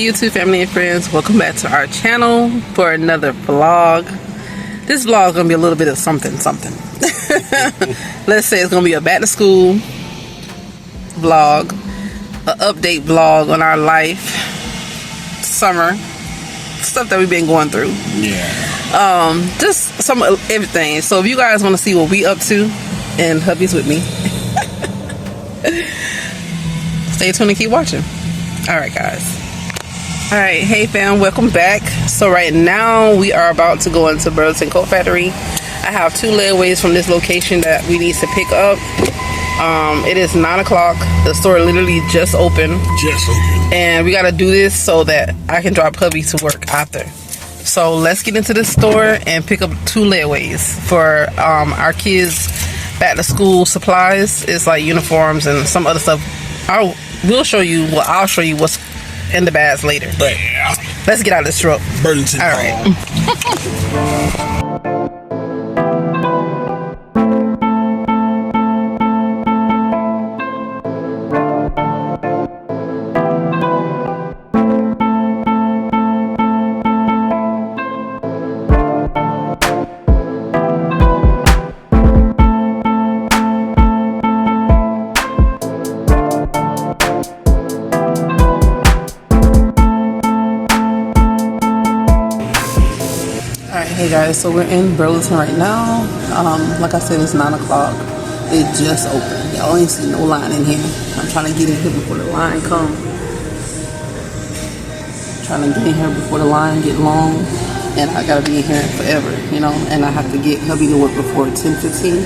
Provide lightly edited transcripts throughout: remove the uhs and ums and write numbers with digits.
YouTube family and friends, welcome back to our channel for another vlog. This vlog is gonna be a little bit of something. Let's say it's gonna be a back to school vlog, an update vlog on our life, summer stuff that we've been going through. Just some of everything. So if you guys want to see what we up to, and hubby's with me, stay tuned and keep watching. All right, guys. All right, hey fam, welcome back. So right now we are about to go into Burlington Coat Factory. I have 2 layaways from this location that we need to pick up. It is 9 o'clock. The store literally just opened. And we got to do this so that I can drop hubby to work after. So let's get into the store and pick up 2 layaways for our kids' back to school supplies. It's like uniforms and some other stuff. I'll show you what's in the bags later. But let's get out of this truck. Burlington. All right. Hey guys, so we're in Burlington right now. Like I said, it's 9 o'clock. It just opened. Y'all ain't see no line in here. I'm trying to get in here before the line comes. Trying to get in here before the line get long. And I gotta be in here forever, you know. And I have to get hubby to work before 10:15.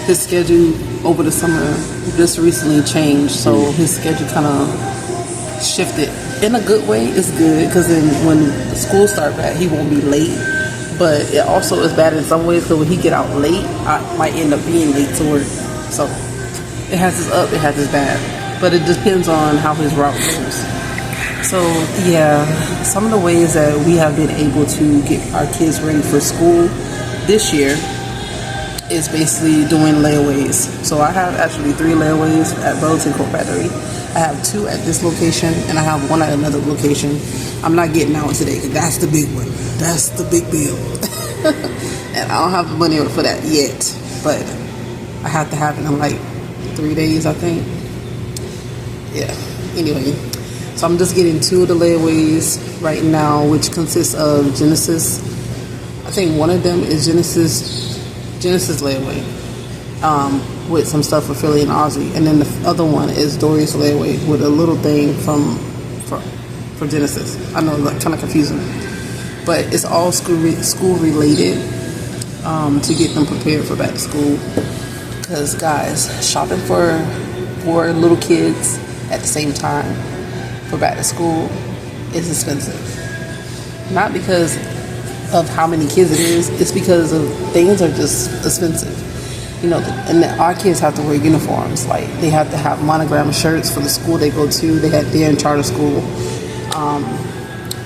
His schedule over the summer just recently changed, so his schedule kind of shifted. In a good way, it's good, because then when school starts back, he won't be late. But it also is bad in some ways, because when he get out late, I might end up being late to work. So it has its up, it has its bad. But it depends on how his route goes. So yeah, some of the ways that we have been able to get our kids ready for school this year is basically doing layaways. So I have actually 3 layaways at Burlington Coat Factory. I have 2 at this location, and I have 1 at another location. I'm not getting out today, because that's the big one. That's the big bill. And I don't have the money for that yet. But I have to have it in like 3 days, I think. Yeah. Anyway. So I'm just getting 2 of the layaways right now, which consists of Genesis. I think one of them is Genesis layaway. With some stuff for Philly and Ozzy, and then the other one is Dory's layaway with a little thing for Genesis. I know, like, kind of confusing, but it's all school related to get them prepared for back to school. Because guys, shopping for 4 little kids at the same time for back to school is expensive. Not because of how many kids it is, it's because of things are just expensive. You know, and our kids have to wear uniforms. Like, they have to have monogram shirts for the school they go to. They had their in charter school.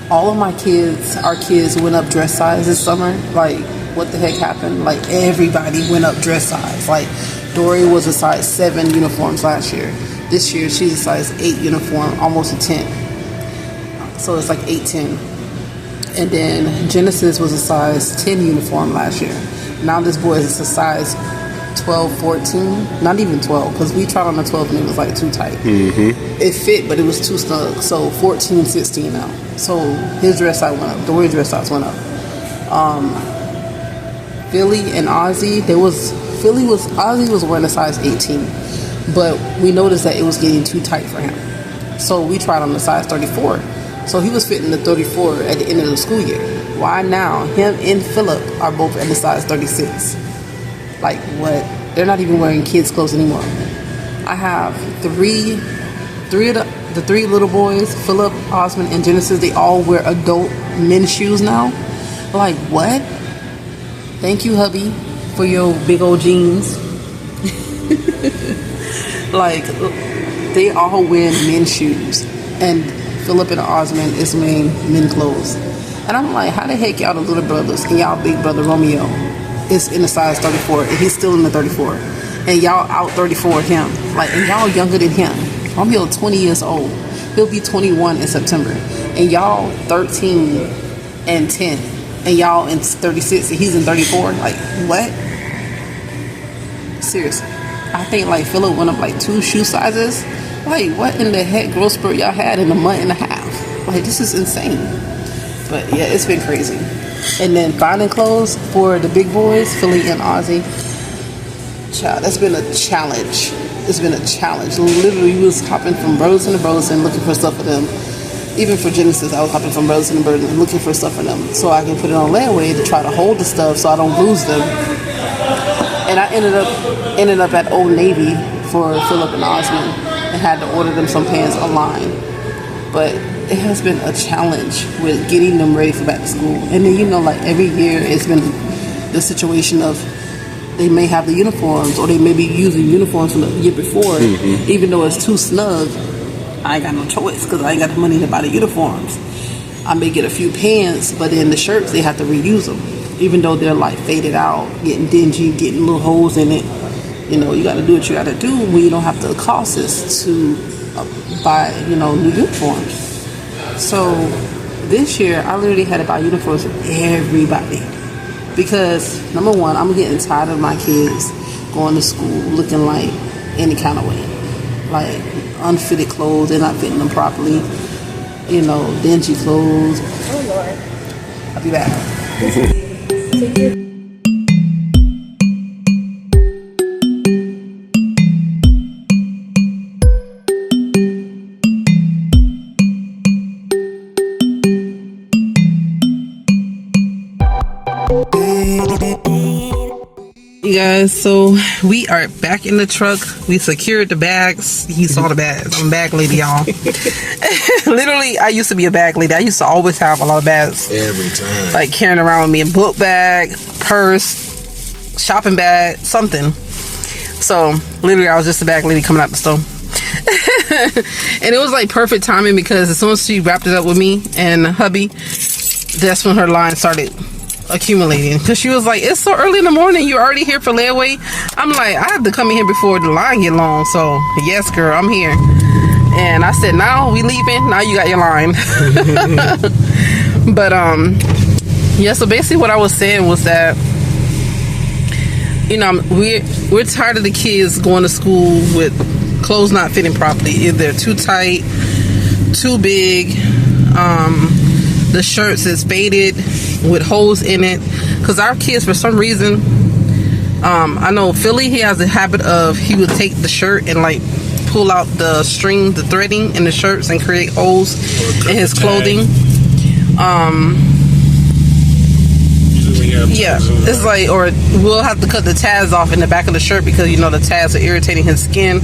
All of our kids went up dress size this summer. Like, what the heck happened? Like, everybody went up dress size. Like, Dory was a size 7 uniforms last year. This year, she's a size 8 uniform, almost a 10. So it's like 8-10. And then Genesis was a size 10 uniform last year. Now this boy is a size 12, 14, not even 12, because we tried on the 12 and it was like too tight. It fit, but it was too snug. So 14, 16 now. So his dress size went up. Dory's dress size went up. Philly and Ozzy, Ozzy was wearing a size 18, but we noticed that it was getting too tight for him. So we tried on the size 34. So he was fitting the 34 at the end of the school year. Why now? Him and Philip are both at the size 36. Like, what? They're not even wearing kids' clothes anymore. I have 3 of the 3 little boys, Philip, Osmond, and Genesis. They all wear adult men's shoes now. Like, what? Thank you, hubby, for your big old jeans. Like, they all wear men's shoes, and Philip and Osmond is wearing men's clothes. And I'm like, how the heck y'all the little brothers and y'all big brother Romeo is in the size 34 and he's still in the 34, and y'all out 34 him, like, and y'all younger than him. Romeo 20 years old. He'll be 21 in September. and y'all 13 and 10, and y'all in 36 and he's in 34. Like, what? Seriously. I think like Philip went up like 2 shoe sizes. Like, what in the heck growth spurt y'all had in a month and a half? Like, this is insane. But yeah, it's been crazy. And then finding clothes for the big boys, Philly and Ozzy. Child, that's been a challenge. It's been a challenge. Literally, we was hopping from Burleson to Burleson looking for stuff for them. Even for Genesis, I was hopping from Burleson to Burleson looking for stuff for them, so I can put it on layaway to try to hold the stuff so I don't lose them. And I ended up at Old Navy for Philip and Osmond and had to order them some pants online. But it has been a challenge with getting them ready for back to school. And then, you know, like every year it's been the situation of they may have the uniforms or they may be using uniforms from the year before. Even though it's too snug, I ain't got no choice because I ain't got the money to buy the uniforms. I may get a few pants, but then the shirts, they have to reuse them. Even though they're like faded out, getting dingy, getting little holes in it. You know, you got to do what you got to do when you don't have the costs to buy, you know, new uniforms. So this year, I literally had to buy uniforms for everybody. Because, number one, I'm getting tired of my kids going to school looking like any kind of way. Like, unfitted clothes, they're not fitting them properly. You know, dingy clothes. Oh, Lord. I'll be back. You guys, so we are back in the truck. We secured the bags. He saw the bags. I'm a bag lady, y'all. Literally, I used to be a bag lady. I used to always have a lot of bags. Every time. Like carrying around with me a book bag, purse, shopping bag, something. So, literally, I was just a bag lady coming out the store. And it was like perfect timing because as soon as she wrapped it up with me and hubby, that's when her line started accumulating, because she was like, it's so early in the morning, you're already here for layaway. I'm like, I have to come in here before the line get long. So yes, girl, I'm here. And I said, now we leaving, now you got your line. But yeah, so basically what I was saying was that, you know, we're tired of the kids going to school with clothes not fitting properly. Either they're too tight, too big, the shirts is faded with holes in it, because our kids, for some reason, I know Philly, he has a habit of, he would take the shirt and like pull out the string, the threading in the shirts and create holes in his clothing. Yeah, it's like, or we'll have to cut the tabs off in the back of the shirt because, you know, the tabs are irritating his skin.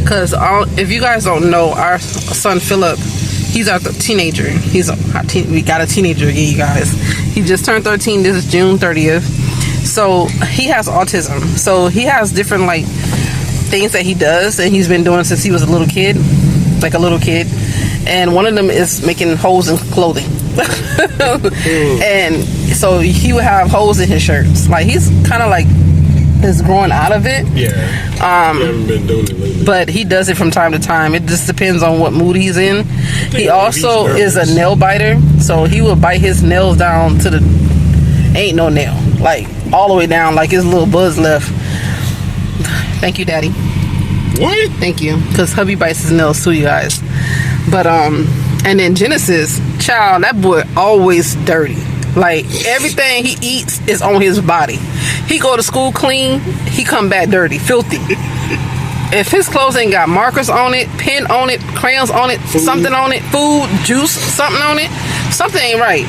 Because if you guys don't know, our son Philip, he's a teenager. We got a teenager again, you guys. He just turned 13. This is June 30th. So he has autism. So he has different like things that he does, and he's been doing since he was a little kid, like a little kid. And one of them is making holes in clothing. And so he would have holes in his shirts. Like, he's kind of like is growing out of it. Yeah. He haven't been doing it lately. But he does it from time to time. It just depends on what mood he's in. He also is a nail biter, so he will bite his nails down to the ain't no nail, like all the way down, like his little buzz left. Thank you, Daddy. What? Thank you, because hubby bites his nails too, you guys. But and then Genesis, child, that boy always dirty. Like, everything he eats is on his body. He go to school clean, he come back dirty, filthy. If his clothes ain't got markers on it, pen on it, crayons on it, food, something on it, food, juice, something on it, something ain't right.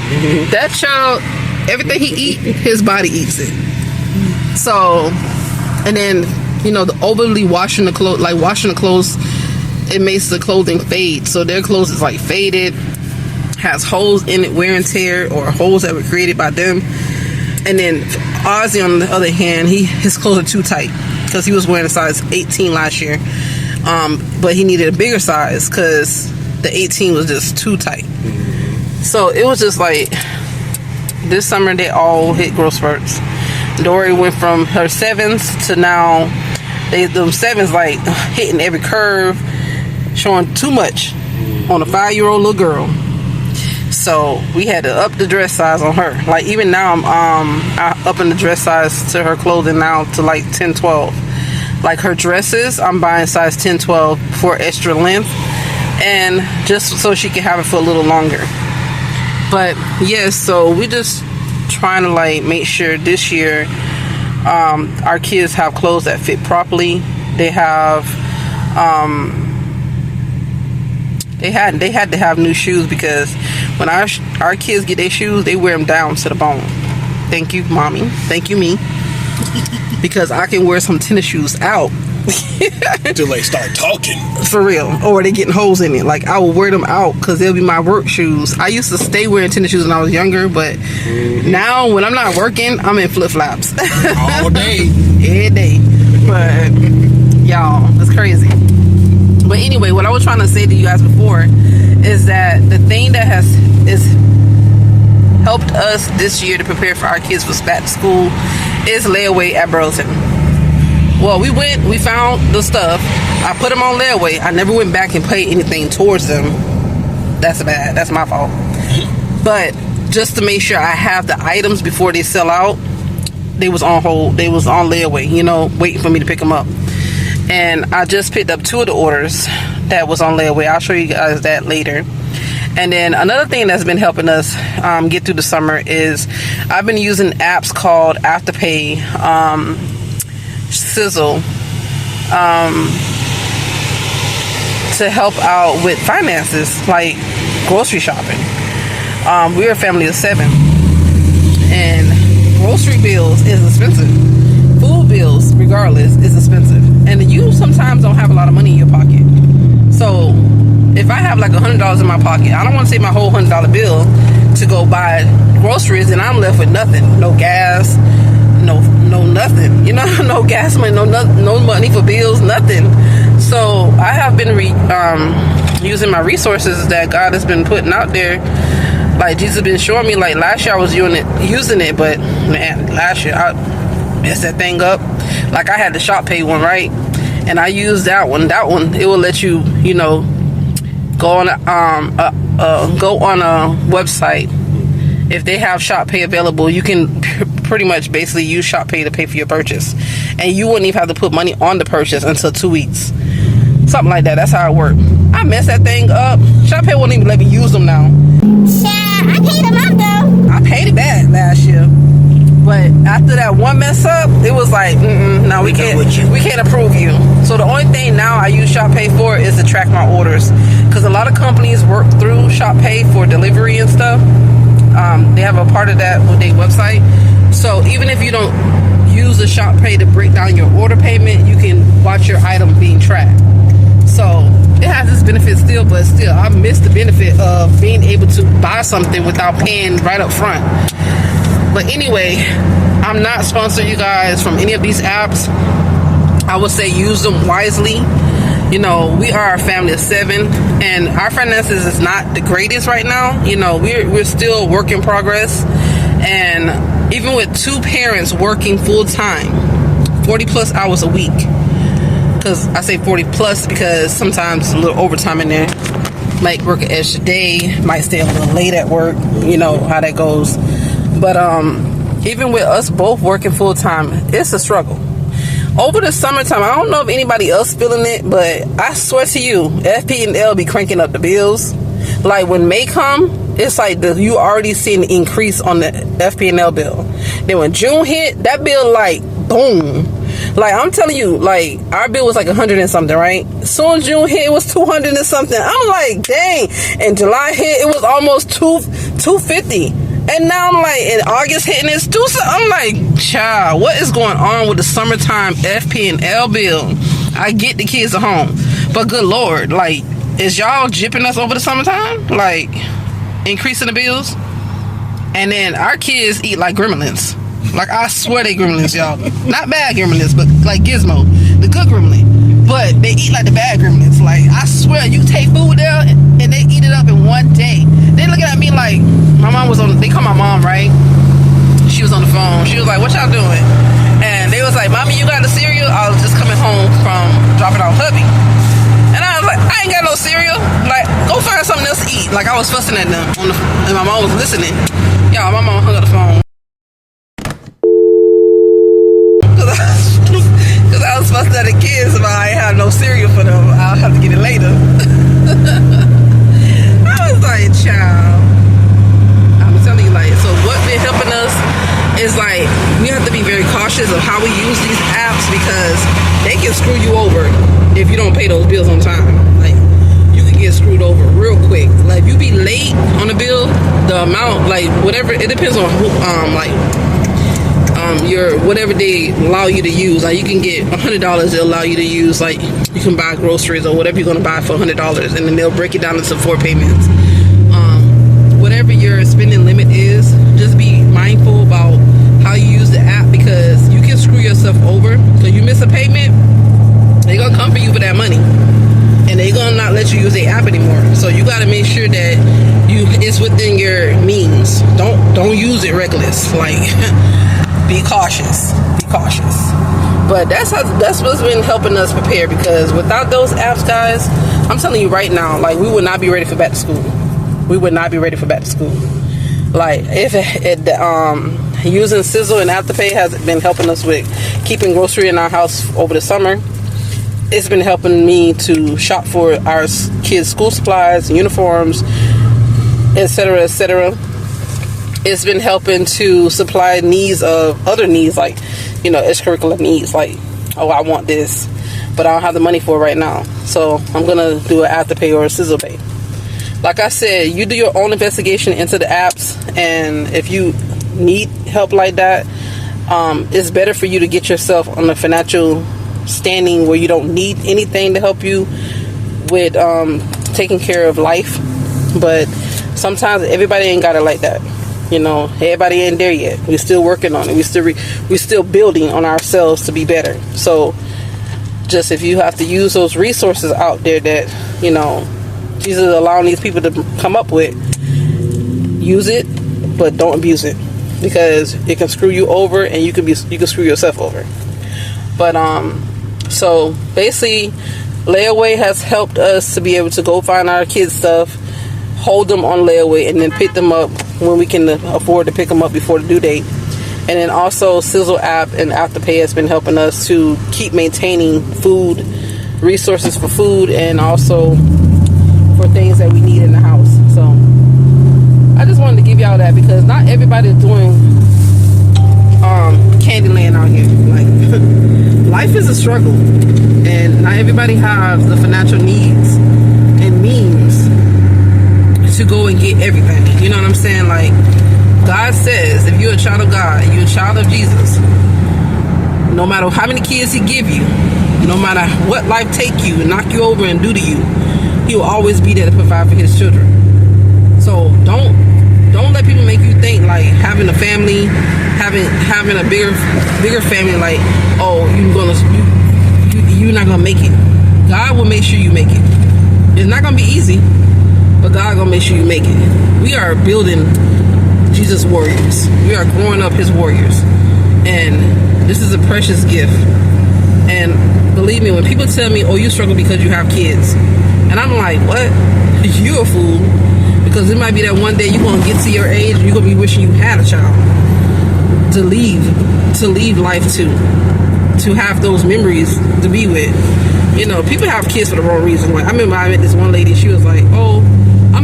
That child, everything he eat, his body eats it. So, and then, you know, the overly washing the clothes, it makes the clothing fade. So their clothes is like faded, has holes in it, wear and tear, or holes that were created by them. And then Ozzy, on the other hand, his clothes are too tight because he was wearing a size 18 last year, but he needed a bigger size because the 18 was just too tight. So it was just like, this summer they all hit growth spurts. Dory went from her 7s to now them 7s like hitting every curve, showing too much on a 5-year-old little girl. So we had to up the dress size on her. Like even now I'm upping the dress size to her clothing now to like 10, 12. Like her dresses, I'm buying size 10, 12 for extra length, and just so she can have it for a little longer. But yes, so we just trying to like make sure this year our kids have clothes that fit properly. They have they had to have new shoes, because when our kids get their shoes, they wear them down to the bone. Thank you, mommy. Thank you, me. Because I can wear some tennis shoes out till they start talking. For real. Or they getting holes in it. Like, I will wear them out because they'll be my work shoes. I used to stay wearing tennis shoes when I was younger, but now when I'm not working, I'm in flip-flops. All day. Every day. But, y'all, it's crazy. But anyway, what I was trying to say to you guys before is that the thing that has helped us this year to prepare for our kids for back to school is layaway at Burlington. Well, we found the stuff. I put them on layaway. I never went back and paid anything towards them. That's my fault. But just to make sure I have the items before they sell out, they was on hold. They was on layaway, waiting for me to pick them up. And I just picked up 2 of the orders that was on layaway. I'll show you guys that later. And then another thing that's been helping us get through the summer is I've been using apps called Afterpay, Sizzle, to help out with finances, like grocery shopping. We're a family of 7, and grocery bills is expensive. Food bills, regardless, is expensive. And you sometimes don't have a lot of money in your pocket. So if I have like $100 in my pocket, I don't want to take my whole $100 bill to go buy groceries, and I'm left with nothing. No gas, no nothing. No gas money, no money for bills, nothing. So I have been using my resources that God has been putting out there. Like Jesus has been showing me. Like last year I was using it, but man, last year I messed that thing up. Like I had the shop pay one, right? And I used that one. That one, it will let you, go on a website. If they have shop pay available, you can pretty much basically use shop pay to pay for your purchase, and you wouldn't even have to put money on the purchase until 2 weeks, something like that. That's how it worked. I messed that thing up. Shop pay won't even let me use them now. Yeah, I paid them up though. I paid it back last year. But after that one mess up, it was like, no, we can't approve you. So the only thing now I use ShopPay for is to track my orders, because a lot of companies work through ShopPay for delivery and stuff. They have a part of that with their website. So even if you don't use the ShopPay to break down your order payment, you can watch your item being tracked. So it has its benefits still, but still, I miss the benefit of being able to buy something without paying right up front. But anyway, I'm not sponsoring you guys from any of these apps. I would say use them wisely. We are a family of 7, and our finances is not the greatest right now. We're still work in progress. And even with 2 parents working full time, 40 plus hours a week, because I say 40 plus because sometimes a little overtime in there, might work an extra day, might stay a little late at work, how that goes. But even with us both working full time, it's a struggle. Over the summertime, I don't know if anybody else feeling it, but I swear to you, FP&L be cranking up the bills. Like when May come, it's like you already seen the increase on the FP&L bill. Then when June hit, that bill like boom. Like I'm telling you, like our bill was like 100 and something, right? Soon as June hit, it was 200 and something. I'm like, dang. And July hit, it was almost 250. And now I'm like, in August hitting it's 2. I'm like, child, what is going on with the summertime FP&L bill? I get the kids at home, but good Lord, like, is y'all jipping us over the summertime? Like, increasing the bills? And then our kids eat like gremlins. Like, I swear they gremlins, y'all. Not bad gremlins, but like Gizmo, the good gremlin. But they eat like the bad gremlins. Like, I swear, you take food there and they eat it up in one day. They looking at me like, my mom was they call my mom, right? She was on the phone. She was like, what y'all doing? And they was like, Mommy, you got the cereal? I was just coming home from dropping off hubby. And I was like, I ain't got no cereal. Like, go find something else to eat. like I was fussing at them on the, and my mom was listening. Y'all, my mom hung up the phone. Cause I was fussing at the kids about I ain't have no cereal for them. I'll have to get it later. I was like, child. I'm telling you, like, so what been helping us is like we have to be very cautious of how we use these apps because they can screw you over if you don't pay those bills on time. Like you can get screwed over real quick. Like if you be late on a bill, the amount, like whatever, it depends on who, your whatever they allow you to use. Like you can get $100, they'll allow you to use, like you can buy groceries or whatever you're gonna buy for $100, and then they'll break it down into 4 payments. Whatever your spending limit is, just be mindful about how you use the app because you can screw yourself over. So you miss a payment, they're gonna come for you for that money, and they're gonna not let you use the app anymore. So you gotta make sure that it's within your means. Don't use it reckless. Like be cautious. But that's what's been helping us prepare, because without those apps, guys, I'm telling you right now, like we would not be ready for back to school. We would not be ready for back to school. Like if using Sizzle and Afterpay has been helping us with keeping grocery in our house over the summer. It's been helping me to shop for our kids' school supplies, uniforms, etc., etc. It's been helping to supply needs of other needs, like, you know, extracurricular needs, like, oh, I want this, but I don't have the money for it right now. So I'm gonna do an Afterpay or a Sizzle Pay. Like I said, you do your own investigation into the apps, and if you need help like that, it's better for you to get yourself on a financial standing where you don't need anything to help you with taking care of life. But sometimes everybody ain't got it like that. You know, everybody ain't there yet. We're still working on it. We're still building on ourselves to be better. So just if you have to use those resources out there that, you know, Jesus is allowing these people to come up with, use it, but don't abuse it, because it can screw you over, and you can screw yourself over. But so basically, layaway has helped us to be able to go find our kids' stuff, hold them on layaway, and then pick them up when we can afford to pick them up before the due date. And then also Sizzle app and Afterpay has been helping us to keep maintaining food, resources for food, and also for things that we need in the house. So I just wanted to give y'all that, because not everybody's doing Candyland out here. Like life is a struggle, and not everybody has the financial needs and means to go and get everything. You know what I'm saying? Like God says, if you're a child of God, you're a child of Jesus, no matter how many kids he give you, no matter what life take you and knock you over and do to you, he will always be there to provide for his children. So don't let people make you think like having a family, having a bigger family, like, oh, you're not gonna make it. God will make sure you make it. It's not gonna be easy, but God gonna make sure you make it. We are building Jesus warriors. We are growing up his warriors, and this is a precious gift. And believe me, when people tell me, oh, you struggle because you have kids, and I'm like, what? You a fool. Because it might be that one day you're going to get to your age and you're going to be wishing you had a child to leave life to have those memories to be with. You know, people have kids for the wrong reason. Like I remember I met this one lady, she was like, oh, I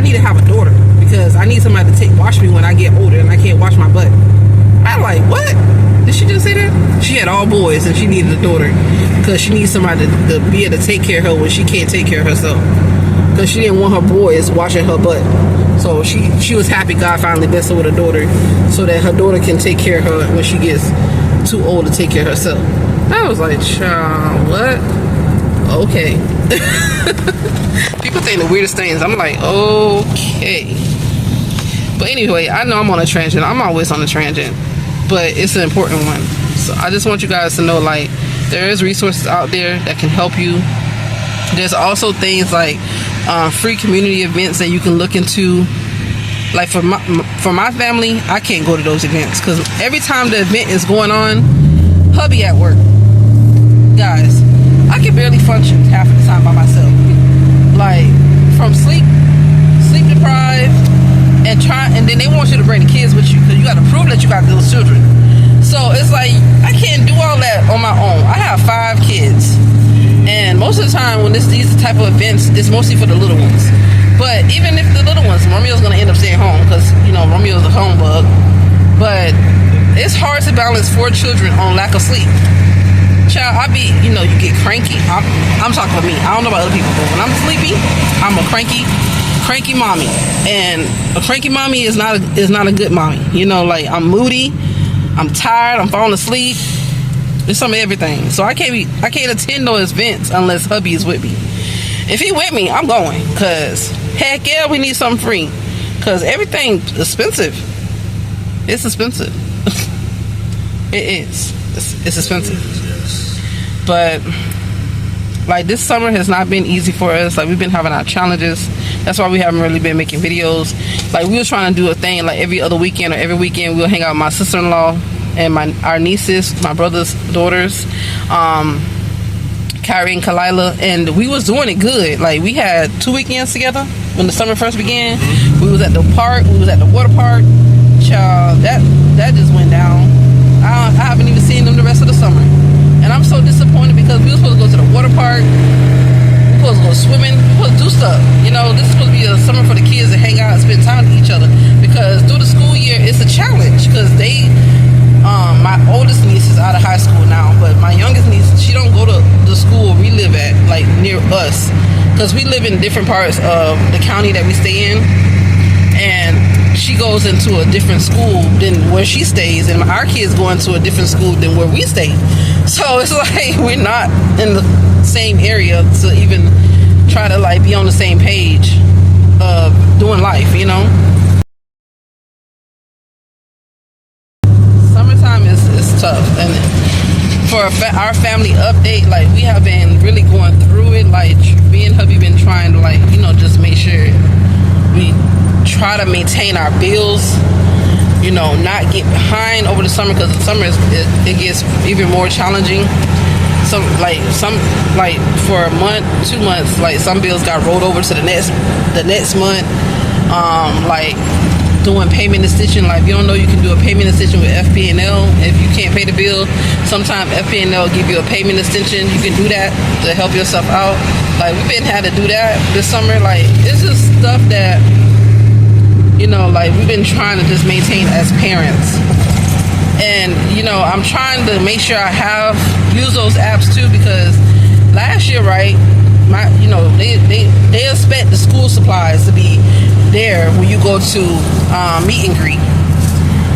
need to have a daughter because I need somebody to watch me when I get older and I can't wash my butt. I'm like, what? Did she just say that? She had all boys and she needed a daughter because she needs somebody to be able to take care of her when she can't take care of herself. Because she didn't want her boys washing her butt. So she was happy God finally blessed her with a daughter so that her daughter can take care of her when she gets too old to take care of herself. I was like, child, what? Okay. People think the weirdest things. I'm like, okay. But anyway, I know I'm on a tangent. I'm always on a tangent. But it's an important one. So I just want you guys to know, like, there is resources out there that can help you. There's also things like free community events that you can look into. Like for my family, I can't go to those events because every time the event is going on, hubby at work. Guys, I can barely function half of the time by myself. Like from sleep sleep deprived, and then they want you to bring the kids with you because you got to prove that you got those children. So it's like I can't do all that on my own. I have 5 kids, and most of the time when these type of events, it's mostly for the little ones. But even if the little ones, Romeo's gonna end up staying home because Romeo's a home bug. But it's hard to balance 4 children on lack of sleep. Child, you get cranky. I'm talking about me. I don't know about other people, but when I'm sleepy, I'm a cranky mommy. And a cranky mommy is not a good mommy. Like I'm moody, I'm tired, I'm falling asleep. It's some of everything. So I can't attend those events unless hubby is with me. If he with me, I'm going. Cause heck yeah, we need something free. Cause everything's expensive. It's expensive. It is. It's expensive. But like this summer has not been easy for us. Like we've been having our challenges. That's why we haven't really been making videos. Like we were trying to do a thing like every other weekend or every weekend we'll hang out with my sister-in-law and our nieces, my brother's daughters, Kyrie and Kalila, and we was doing it good. Like we had 2 weekends together when the summer first began. We was at the park, we was at the water park. Child, that just went down. I haven't even seen them the rest of the summer. And I'm so disappointed because we were supposed to go to the water park, we were supposed to go swimming, we were supposed to do stuff. This is supposed to be a summer for the kids to hang out and spend time with each other. Because through the school year, it's a challenge. Because my oldest niece is out of high school now, but my youngest niece, she don't go to the school we live at, like near us. Because we live in different parts of the county that we stay in. And she goes into a different school than where she stays, and our kids go into a different school than where we stay. So it's like we're not in the same area to even try to like be on the same page of doing life, Summertime is tough, and for our family update, like we have been really going through it. Like me and hubby been trying to just make sure we try to maintain our bills, not get behind over the summer, because the summer it gets even more challenging. For a month, 2 months, like some bills got rolled over to the next month. Like doing payment extension, like if you don't know, you can do a payment extension with FP&L. If you can't pay the bill, sometimes FP&L give you a payment extension. You can do that to help yourself out. Like we've been had to do that this summer. Like it's just stuff that like we've been trying to just maintain as parents. And I'm trying to make sure I use those apps too, because last year, right, they expect the school supplies to be there when you go to meet and greet.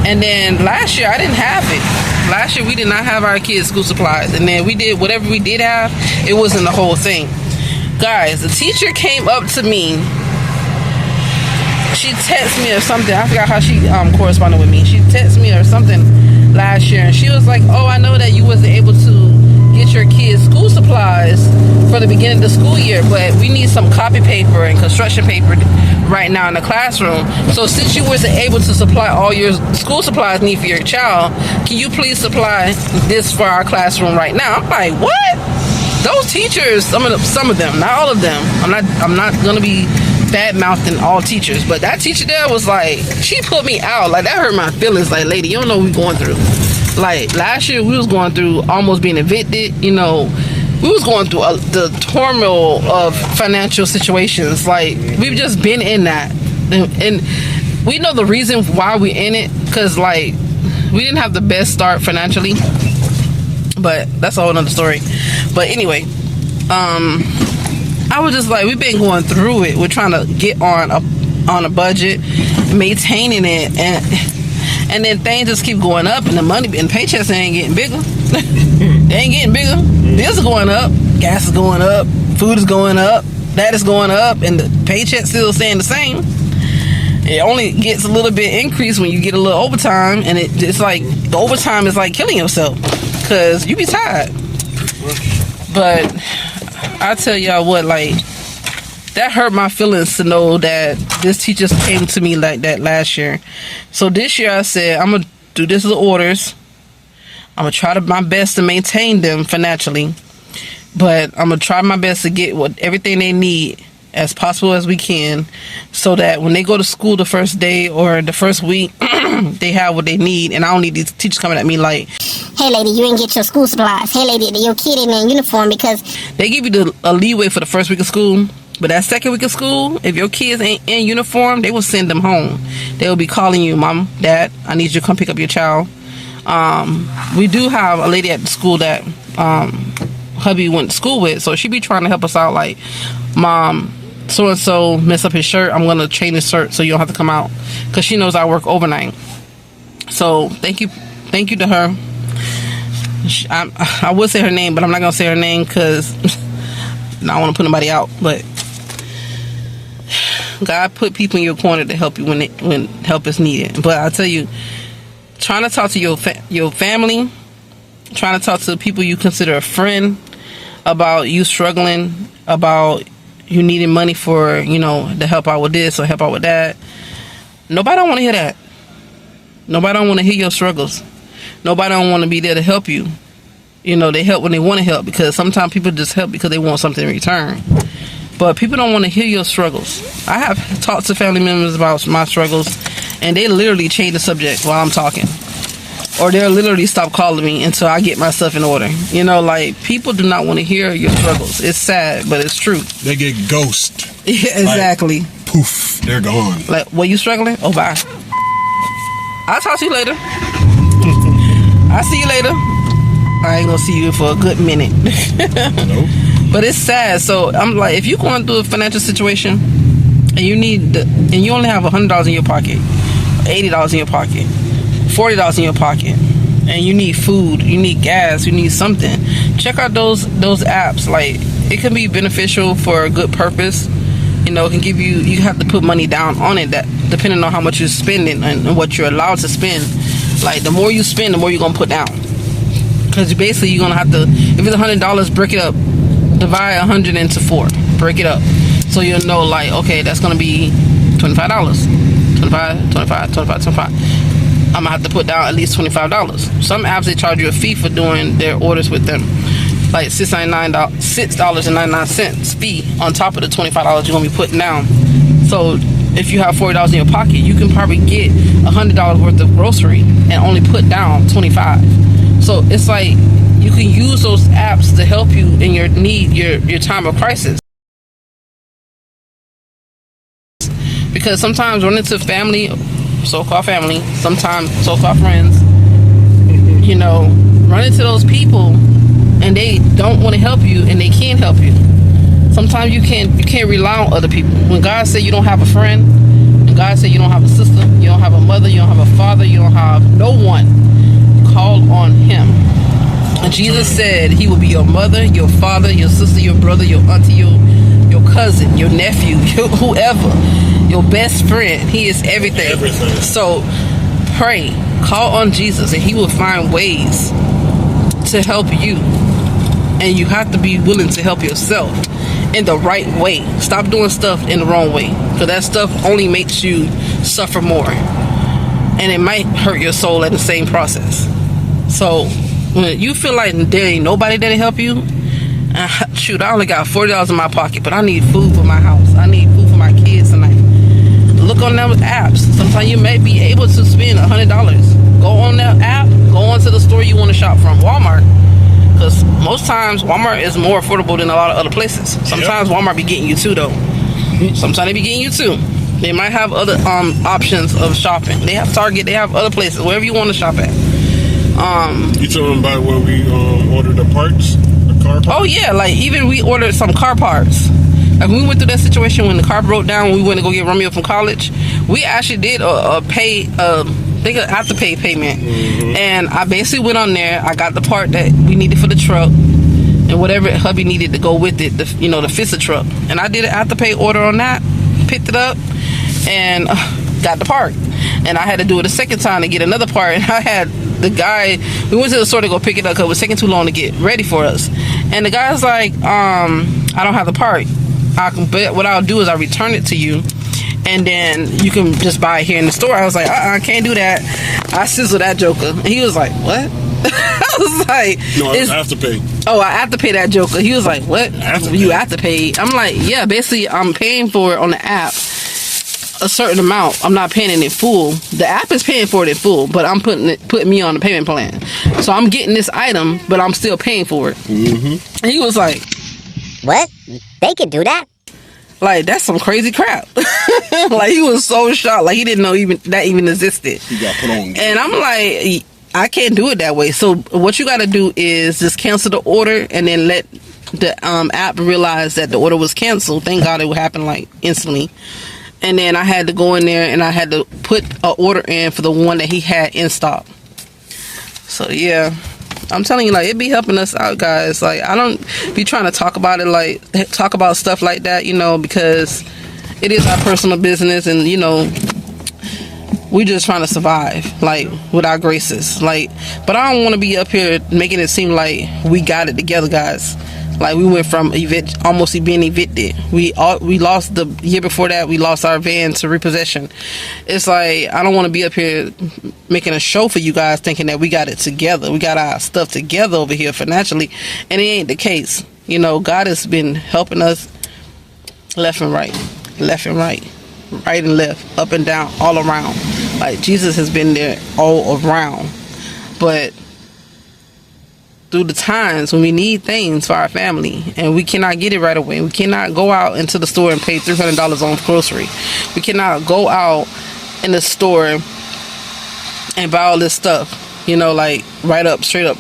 And then last year I didn't have it. Last year we did not have our kids' school supplies, and then we did whatever we did have. It wasn't the whole thing, guys. The teacher came up to me. She texted me or something. I forgot how she corresponded with me. She texted me or something last year, and she was like, "Oh, I know that you wasn't able to get your kids school supplies for the beginning of the school year, but we need some copy paper and construction paper right now in the classroom. So since you wasn't able to supply all your school supplies need for your child, can you please supply this for our classroom right now?" I'm like, what? Those teachers, some of them, not all of them. I'm not gonna be bad mouthing all teachers, but that teacher there was like, she put me out. Like that hurt my feelings. Like, lady, you don't know what we're going through. Like last year we was going through almost being evicted. We was going through the turmoil of financial situations. Like we've just been in that, and we know the reason why we're in it, because like we didn't have the best start financially, but that's a whole nother story. But anyway, I was just like, we've been going through it. We're trying to get on a budget, maintaining it, and then things just keep going up, and the money and paychecks ain't getting bigger. They ain't getting bigger. Bills are going up, gas is going up, food is going up, that is going up, and the paycheck's still staying the same. It only gets a little bit increased when you get a little overtime, and it's like the overtime is like killing yourself because you be tired. But I tell y'all what, like, that hurt my feelings to know that this teacher came to me like that last year. So this year I said, I'm going to do this as orders. I'm going to try my best to maintain them financially. But I'm going to try my best to get everything they need as possible as we can, so that when they go to school the first day or the first week, they have what they need. And I don't need these teachers coming at me like, hey lady, you didn't get your school supplies. Hey lady, your kid ain't in uniform, because they give you a leeway for the first week of school. But that second week of school, if your kids ain't in uniform, they will send them home. They will be calling you, Mom, Dad, I need you to come pick up your child. We do have a lady at the school that hubby went to school with, so she be trying to help us out, like, Mom, so and so messed up his shirt, I'm gonna change his shirt so you don't have to come out, because she knows I work overnight. So thank you to her. I would say her name, but I'm not gonna say her name because I don't want to put nobody out. But God put people in your corner to help you when help is needed. But I tell you, trying to talk to your family, trying to talk to people you consider a friend about you struggling, about you needing money for, to help out with this or help out with that. Nobody don't want to hear that. Nobody don't want to hear your struggles. Nobody don't want to be there to help you. They help when they want to help, because sometimes people just help because they want something in return. But people don't want to hear your struggles. I have talked to family members about my struggles, and they literally change the subject while I'm talking. Or they'll literally stop calling me until I get myself in order. People do not want to hear your struggles. It's sad, but it's true. They get ghost. Yeah, exactly. Like, poof, they're gone. Like, what, you struggling? Oh, bye. I'll talk to you later. I'll see you later. I ain't gonna see you for a good minute. Nope. But it's sad. So I'm like, if you're going through a financial situation and you only have $100 in your pocket, $80 in your pocket, $40 in your pocket, and you need food, you need gas, you need something, check out those apps. Like, it can be beneficial for a good purpose. It can give you have to put money down on it, that depending on how much you're spending and what you're allowed to spend. Like, the more you spend, the more you're gonna put down. Because basically you're gonna have to, if it's $100, break it up, divide 100 into 4, break it up, so you'll know, like, okay, that's gonna be $25. 25. I'm gonna have to put down at least $25. Some apps, they charge you a fee for doing their orders with them, like $6.99 fee on top of the $25 you're gonna be putting down. So if you have $40 in your pocket, you can probably get $100 worth of grocery and only put down $25. So it's like you can use those apps to help you in your need, your time of crisis. Because sometimes running to family, so-called family, sometimes so-called friends, run into those people and they don't want to help you and they can't help you. Sometimes you can't rely on other people. When God said you don't have a friend, and God said you don't have a sister, you don't have a mother, you don't have a father, you don't have no one, call on Him. And Jesus said He will be your mother, your father, your sister, your brother, your auntie, your cousin, your nephew, whoever, your best friend. He is everything. So pray, call on Jesus, and He will find ways to help you. And you have to be willing to help yourself in the right way. Stop doing stuff in the wrong way, because that stuff only makes you suffer more, and it might hurt your soul at the same process. So when you feel like there ain't nobody there to help you, shoot, I only got $40 in my pocket, but I need food for my house, I need food for my kids tonight. Look on those apps. Sometimes you may be able to spend $100. Go on that app, go on to the store you want to shop from, Walmart. Because most times Walmart is more affordable than a lot of other places. Sometimes Walmart be getting you too, though. Sometimes they be getting you too. They might have other options of shopping. They have Target, they have other places, wherever you want to shop at. You talking about where we ordered the parts, the car parts? Oh yeah, like even we ordered some car parts. Like when we went through that situation when the car broke down, when we went to go get Romeo from college, we actually did a after-pay payment. Mm-hmm. And I basically went on there, I got the part that we needed for the truck and whatever hubby needed to go with it, to fix the truck. And I did an after-pay order on that, picked it up, and got the part. And I had to do it a second time to get another part. And I had the guy, we went to the store to go pick it up because it was taking too long to get ready for us. And the guy's like, I don't have the part. What I'll do is I'll return it to you, and then you can just buy it here in the store. I was like, I can't do that. I sizzled that joker. And he was like, what? I was like, no, I have to pay. Oh, I have to pay that joker. He was like, what? You have to pay? I'm like, yeah, basically I'm paying for it on the app a certain amount. I'm not paying it in full. The app is paying for it in full, but I'm putting me on the payment plan. So I'm getting this item, but I'm still paying for it. Mm-hmm. And he was like, what? They could do that? Like, that's some crazy crap. Like, he was so shocked. Like, he didn't know that even existed. He got put on. And I'm like, I can't do it that way. So what you got to do is just cancel the order and then let the app realize that the order was canceled. Thank God it would happen like instantly. And then I had to go in there and I had to put an order in for the one that he had in stock. So yeah, I'm telling you, like, it be helping us out, guys. Like, I don't be trying to talk about it, like, talk about stuff like that, you know, because it is our personal business, and, you know, we just trying to survive, like, with our graces. Like, but I don't want to be up here making it seem like we got it together, guys. Like, we went from almost being evicted. We lost the year before that. We lost our van to repossession. It's like, I don't want to be up here making a show for you guys thinking that we got it together. We got our stuff together over here financially, and it ain't the case. You know, God has been helping us left and right, right and left, up and down, all around. Like, Jesus has been there all around. But through the times when we need things for our family and we cannot get it right away, we cannot go out into the store and pay $300 on grocery. We cannot go out in the store and buy all this stuff, you know, like, straight up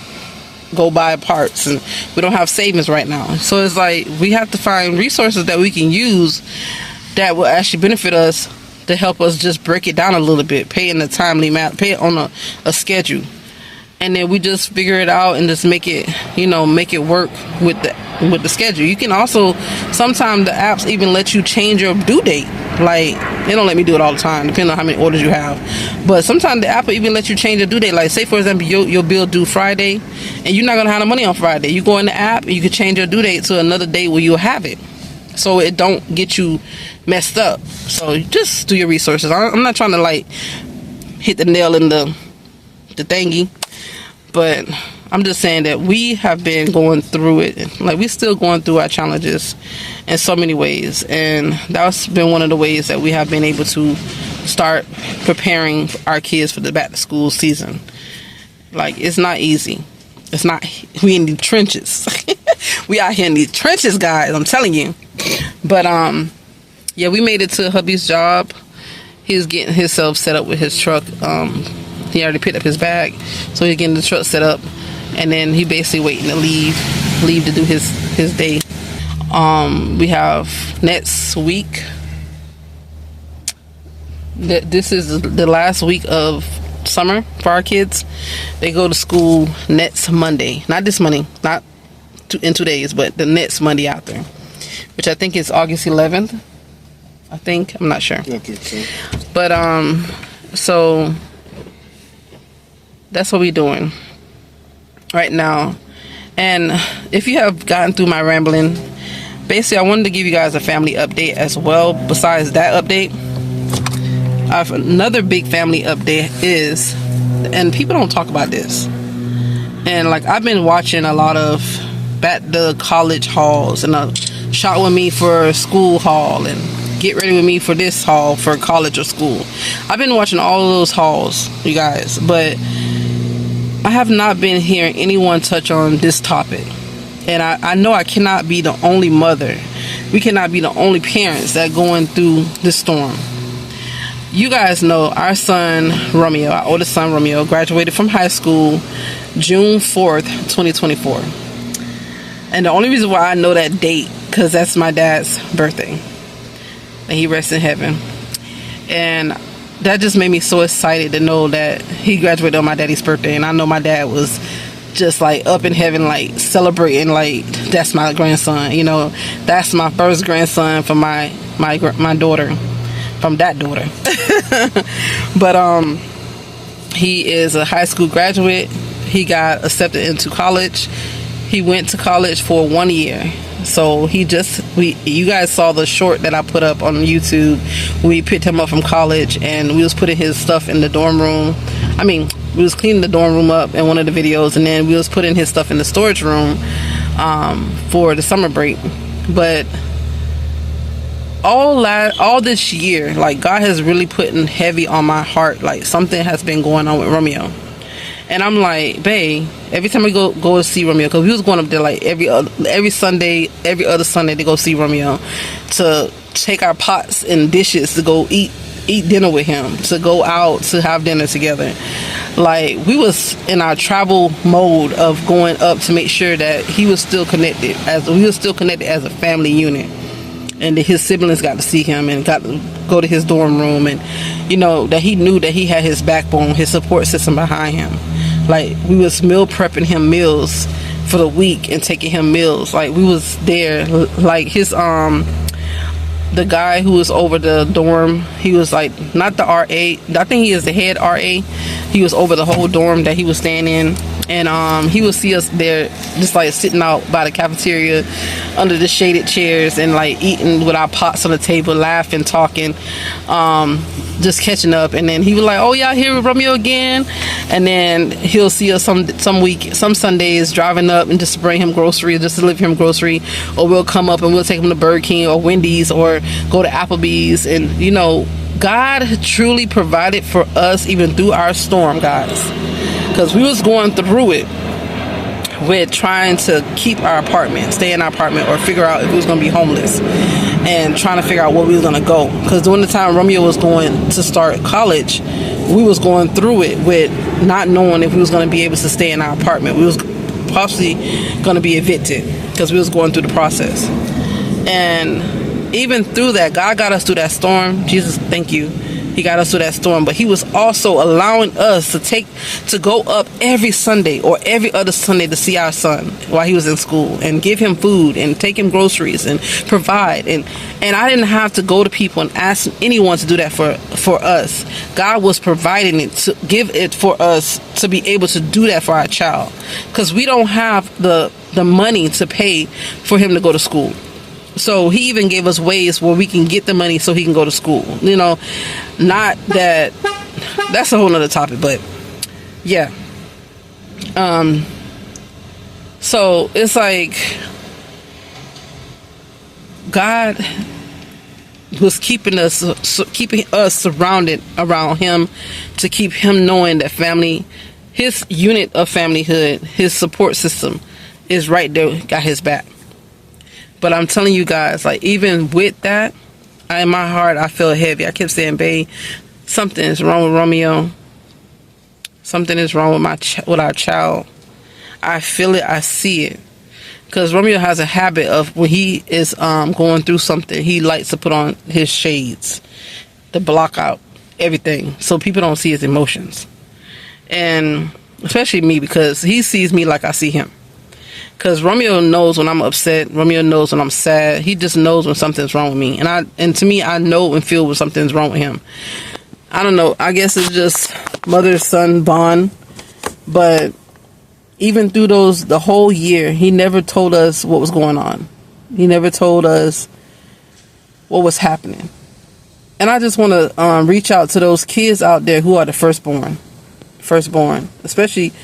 go buy parts, and we don't have savings right now. So it's like, we have to find resources that we can use that will actually benefit us, to help us just break it down a little bit, pay in a timely manner, pay it on a schedule. And then we just figure it out and just make it, you know, make it work with the schedule. You can also, sometimes the apps even let you change your due date. Like, they don't let me do it all the time, depending on how many orders you have. But sometimes the app will even let you change your due date. Like, say, for example, your bill due Friday, and you're not going to have the money on Friday. You go in the app, and you can change your due date to another date where you'll have it, so it don't get you messed up. So just do your resources. I'm not trying to, like, hit the nail in the thingy. But I'm just saying that we have been going through it. Like, we're still going through our challenges in so many ways. And that's been one of the ways that we have been able to start preparing our kids for the back to school season. Like, it's not easy. It's not. We in the trenches. We out here in these trenches, guys. I'm telling you. But, yeah, we made it to hubby's job. He's getting himself set up with his truck. He already picked up his bag, so he's getting the truck set up, and then he basically waiting to leave to do his day. We have next week. This is the last week of summer for our kids. They go to school next Monday, not this Monday, not in 2 days, but the next Monday after, which I think is August 11th. I'm not sure. I think so. But so that's what we're doing right now. And if you have gotten through my rambling, basically I wanted to give you guys a family update as well. Besides that update, I have another big family update is, and people don't talk about this, and like, I've been watching a lot of back to college hauls, and a shop with me for school haul, and get ready with me for this haul for college or school. I've been watching all of those hauls, you guys, but I have not been hearing anyone touch on this topic. And I know I cannot be the only mother. We cannot be the only parents that going through this storm. You guys know our son Romeo, our oldest son Romeo, graduated from high school June 4th, 2024. And the only reason why I know that date, because that's my dad's birthday. And he rests in heaven. And that just made me so excited to know that he graduated on my daddy's birthday. And I know my dad was just like up in heaven, like celebrating, like, that's my grandson, you know, that's my first grandson from my daughter, from that daughter. But he is a high school graduate. He got accepted into college. He went to college for 1 year. So you guys saw the short that I put up on YouTube. We picked him up from college, and we was putting his stuff in the dorm room. we was cleaning the dorm room up in one of the videos, and then we was putting his stuff in the storage room for the summer break. But all this year, like, God has really put in heavy on my heart, like something has been going on with Romeo. And I'm like, babe, every time we go to see Romeo, because we was going up there like every Sunday, every other Sunday to go see Romeo, to take our pots and dishes to go eat dinner with him, to go out to have dinner together. Like, we was in our travel mode of going up to make sure that we were still connected as a family unit, and that his siblings got to see him and got to go to his dorm room, and that he knew that he had his backbone, his support system behind him. Like, we was meal prepping him meals for the week and taking him meals. Like, we was there. Like, his the guy who was over the dorm, he was like, not the RA, I think he is the head RA. He was over the whole dorm that he was staying in, and he would see us there just like sitting out by the cafeteria under the shaded chairs and like eating with our pots on the table, laughing, talking, just catching up. And then he was like, oh, y'all here with Romeo again? And then he'll see us some Sundays driving up and just to bring him groceries, just to deliver him grocery, or we'll come up and we'll take him to Burger King or Wendy's or go to Applebee's. And God truly provided for us even through our storm, guys, because we was going through it with trying to keep our apartment, stay in our apartment, or figure out if we was going to be homeless, and trying to figure out where we was going to go. Because during the time Romeo was going to start college, we was going through it with not knowing if we was going to be able to stay in our apartment. We was possibly going to be evicted because we was going through the process. And even through that, God got us through that storm. Jesus, thank you. He got us through that storm. But he was also allowing us to go up every Sunday or every other Sunday to see our son while he was in school, and give him food and take him groceries and provide. And I didn't have to go to people and ask anyone to do that for us. God was providing it, to give it for us to be able to do that for our child, because we don't have the money to pay for him to go to school. So he even gave us ways where we can get the money so he can go to school. Not that, that's a whole nother topic, but yeah. So it's like God was keeping us surrounded around him, to keep him knowing that family, his unit of familyhood, his support system is right there, got his back. But I'm telling you guys, like, even with that, in my heart, I feel heavy. I kept saying, babe, something is wrong with Romeo. Something is wrong with our child. I feel it. I see it. Because Romeo has a habit of, when he is going through something, he likes to put on his shades to block out everything so people don't see his emotions. And especially me, because he sees me like I see him. Because Romeo knows when I'm upset. Romeo knows when I'm sad. He just knows when something's wrong with me. And to me, I know and feel when something's wrong with him. I don't know. I guess it's just mother-son bond. But even through the whole year, he never told us what was going on. He never told us what was happening. And I just want to reach out to those kids out there who are the firstborn. Especially...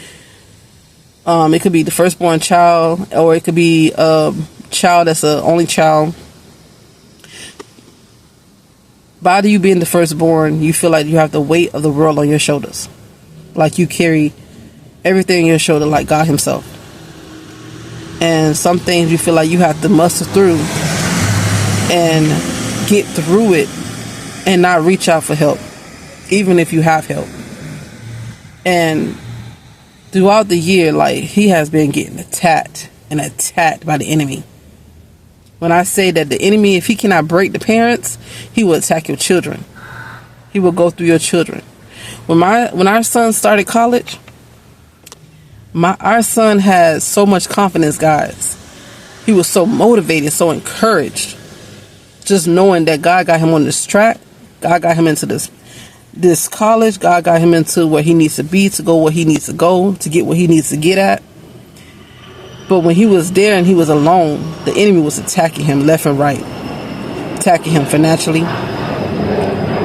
it could be the firstborn child, or it could be a child that's an only child. By you being the firstborn, you feel like you have the weight of the world on your shoulders. Like you carry everything on your shoulder, like God himself. And some things you feel like you have to muster through and get through it and not reach out for help, even if you have help. And throughout the year, like, he has been getting attacked by the enemy. When I say that the enemy, if he cannot break the parents, he will attack your children. He will go through your children. When our son started college, our son had so much confidence, guys. He was so motivated, so encouraged, just knowing that God got him on this track. God got him into this college. God got him into where he needs to be, to go where he needs to go, to get what he needs to get at. But when he was there and he was alone, the enemy was attacking him left and right, attacking him financially,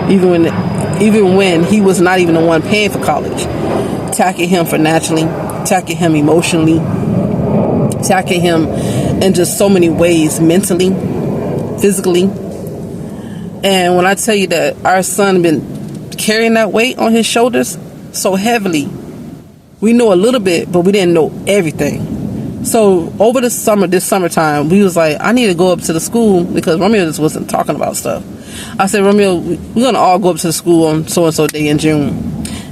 even when he was not even the one paying for college, attacking him financially, attacking him emotionally, attacking him in just so many ways, mentally, physically. And when I tell you that our son been carrying that weight on his shoulders so heavily, we know a little bit, but we didn't know everything. So over this summertime, we was like, I need to go up to the school, because Romeo just wasn't talking about stuff. I said, Romeo, we're going to all go up to the school on so-and-so day in June.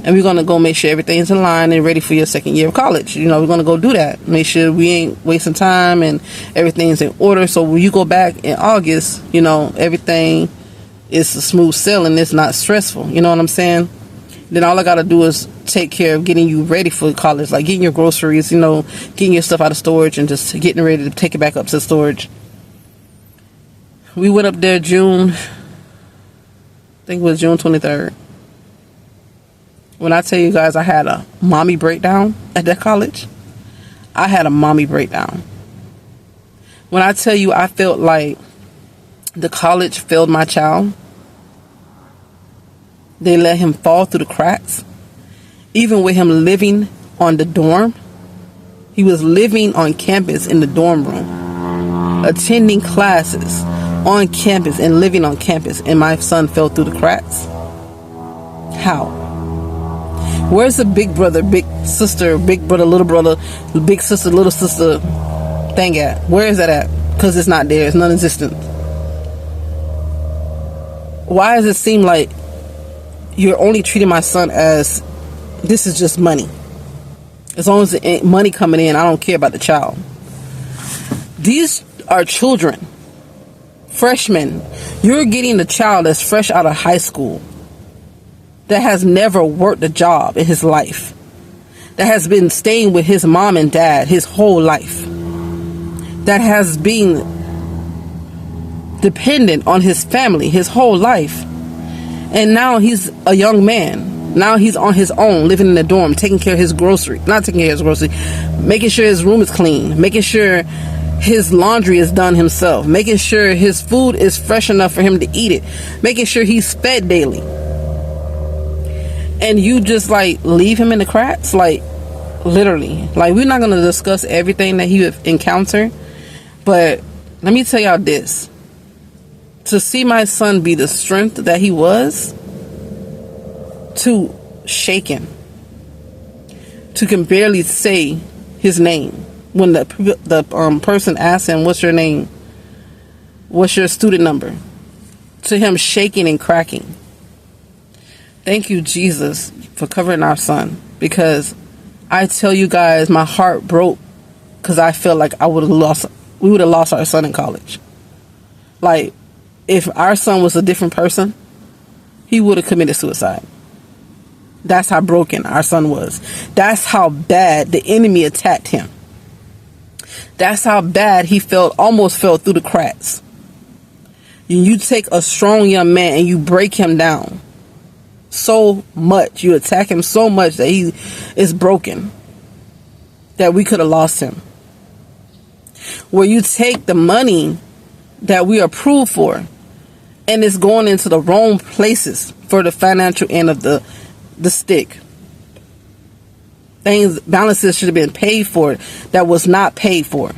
And we're going to go make sure everything's in line and ready for your second year of college. You know, we're going to go do that. Make sure we ain't wasting time and everything's in order. So when you go back in August, you know, everything is a smooth sailing. It's not stressful. You know what I'm saying? Then all I got to do is take care of getting you ready for college, like getting your groceries, you know, getting your stuff out of storage and just getting ready to take it back up to storage. We went up there June, I think it was June 23rd. When I tell you guys I had a mommy breakdown at that college, I had a mommy breakdown. When I tell you I felt like the college failed my child, they let him fall through the cracks. Even with him living on the dorm, he was living on campus in the dorm room, attending classes on campus and living on campus, and my son fell through the cracks. How? Where's the big brother, big sister, big brother, little brother, big sister, little sister thing at? Where is that at? Because it's not there. It's non-existent. Why does it seem like you're only treating my son as this is just money? As long as the money coming in, I don't care about the child. These are children, freshmen. You're getting a child that's fresh out of high school, that has never worked a job in his life, that has been staying with his mom and dad his whole life, that has been dependent on his family his whole life. And now he's a young man. Now he's on his own, living in the dorm, taking care of his grocery. Not taking care of his grocery, making sure his room is clean, making sure his laundry is done himself, making sure his food is fresh enough for him to eat it, making sure he's fed daily. And you just like leave him in the cracks, like literally. Like, we're not going to discuss everything that he would encounter, but let me tell y'all this. To see my son be the strength that he was, to shaken, to can barely say his name when the person asked him, what's your name? What's your student number? To him shaking and cracking. Thank you, Jesus, for covering our son, because I tell you guys, my heart broke because I felt like we would have lost our son in college. Like, if our son was a different person, he would have committed suicide. That's how broken our son was. That's how bad the enemy attacked him. That's how bad he almost fell through the cracks. You take a strong young man and you break him down so much, you attack him so much that he is broken, that we could have lost him. Where you take the money that we are approved for and it's going into the wrong places for the financial end of the stick. Balances should have been paid for that was not paid for,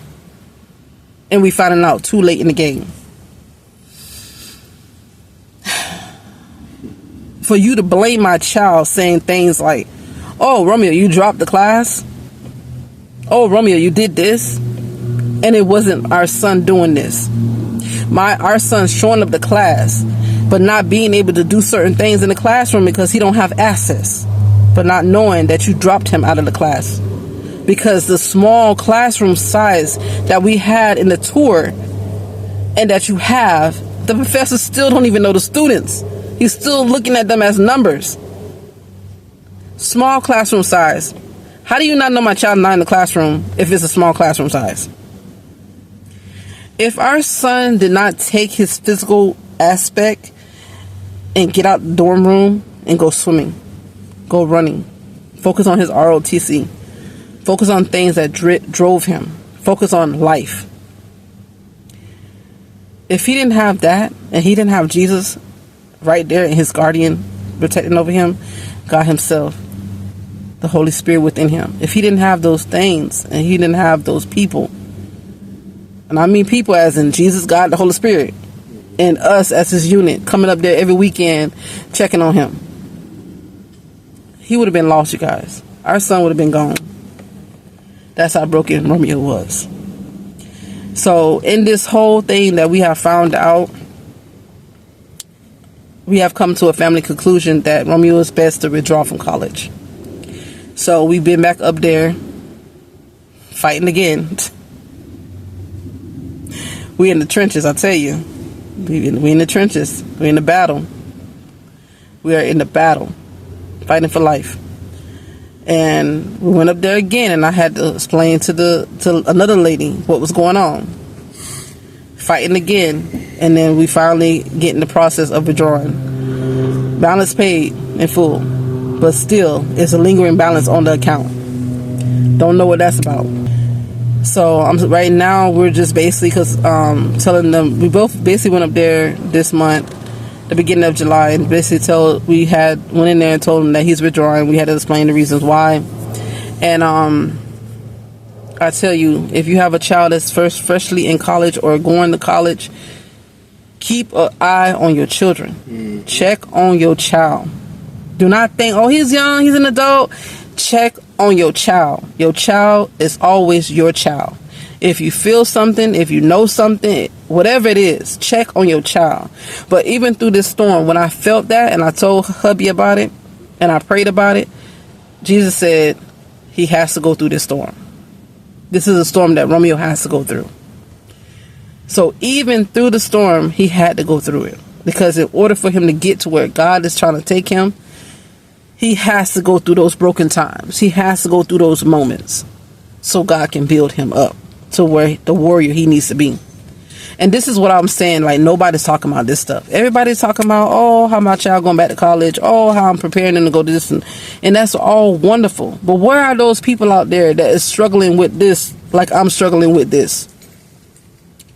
and we finding out too late in the game. For you to blame my child, saying things like, oh, Romeo, you dropped the class. Oh, Romeo, you did this. And it wasn't our son doing this. Our son showing up to class, but not being able to do certain things in the classroom because he don't have access. But not knowing that you dropped him out of the class. Because the small classroom size that we had in the tour and that you have, the professors still don't even know the students. He's still looking at them as numbers. Small classroom size. How do you not know my child not in the classroom if it's a small classroom size? If our son did not take his physical aspect and get out the dorm room and go swimming, go running, focus on his ROTC, focus on things that drove him, focus on life. If he didn't have that and he didn't have Jesus right there and his guardian protecting over him, God himself, the Holy Spirit within him. If he didn't have those things and he didn't have those people, and I mean people as in Jesus, God, the Holy Spirit, and us as his unit coming up there every weekend checking on him, he would have been lost, you guys. Our son would have been gone. That's how broken Romeo was. So in this whole thing that we have found out, we have come to a family conclusion that Romeo is best to withdraw from college. So we've been back up there fighting again. We in the trenches, I tell you. We in the trenches. We're in the battle. We are in the battle, fighting for life. And we went up there again, and I had to explain to another lady what was going on. Fighting again, and then we finally get in the process of withdrawing. Balance paid in full, but still, it's a lingering balance on the account. Don't know what that's about. So right now we're just basically telling them, we both basically went up there this month, the beginning of July, and basically went in there and told him that he's withdrawing. We had to explain the reasons why. And I tell you, if you have a child that's freshly in college or going to college, keep an eye on your children. Check on your child. Do not think, oh, he's young, he's an adult. Check on your child. Your child is always your child. If you feel something, if you know something, whatever it is, check on your child. But even through this storm, when I felt that and I told hubby about it and I prayed about it, Jesus said he has to go through this storm. This is a storm that Romeo has to go through. So even through the storm, he had to go through it. Because in order for him to get to where God is trying to take him, he has to go through those broken times. He has to go through those moments so God can build him up to where the warrior he needs to be. And this is what I'm saying, like, nobody's talking about this stuff. Everybody's talking about, oh, how my child going back to college, oh, how I'm preparing them to go to this, and that's all wonderful. But where are those people out there that is struggling with this like I'm struggling with this?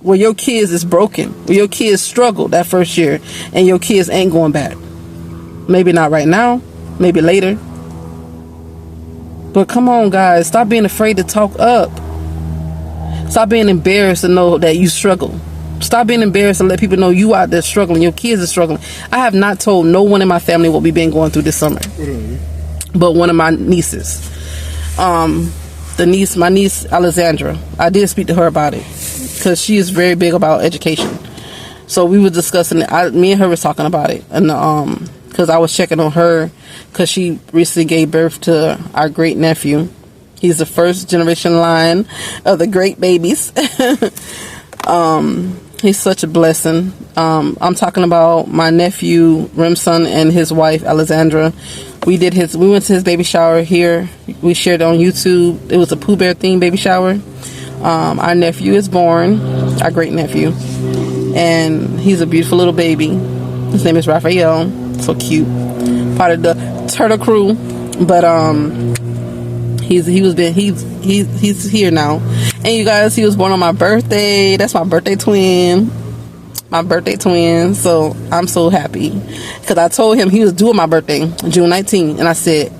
Where your kids is broken, where your kids struggled that first year and your kids ain't going back. Maybe not right now, maybe later. But come on, guys, stop being afraid to talk up. Stop being embarrassed to know that you struggle. Stop being embarrassed and let people know you out there struggling. Your kids are struggling. I have not told no one in my family what we've been going through this summer. But one of my nieces. My niece, Alexandra. I did speak to her about it. Because she is very big about education. So we were discussing it. Me and her was talking about it. And because I was checking on her. Because she recently gave birth to our great nephew. He's the first generation line of the great babies. He's such a blessing. I'm talking about my nephew, Remson, and his wife, Alexandra. We went to his baby shower here. We shared it on YouTube. It was a Pooh Bear themed baby shower. Our nephew is born, our great nephew. And he's a beautiful little baby. His name is Raphael. So cute. Part of the turtle crew. But, he's here now. And you guys, he was born on my birthday. That's my birthday twin. So I'm so happy because I told him he was due my birthday, June 19th, and I said,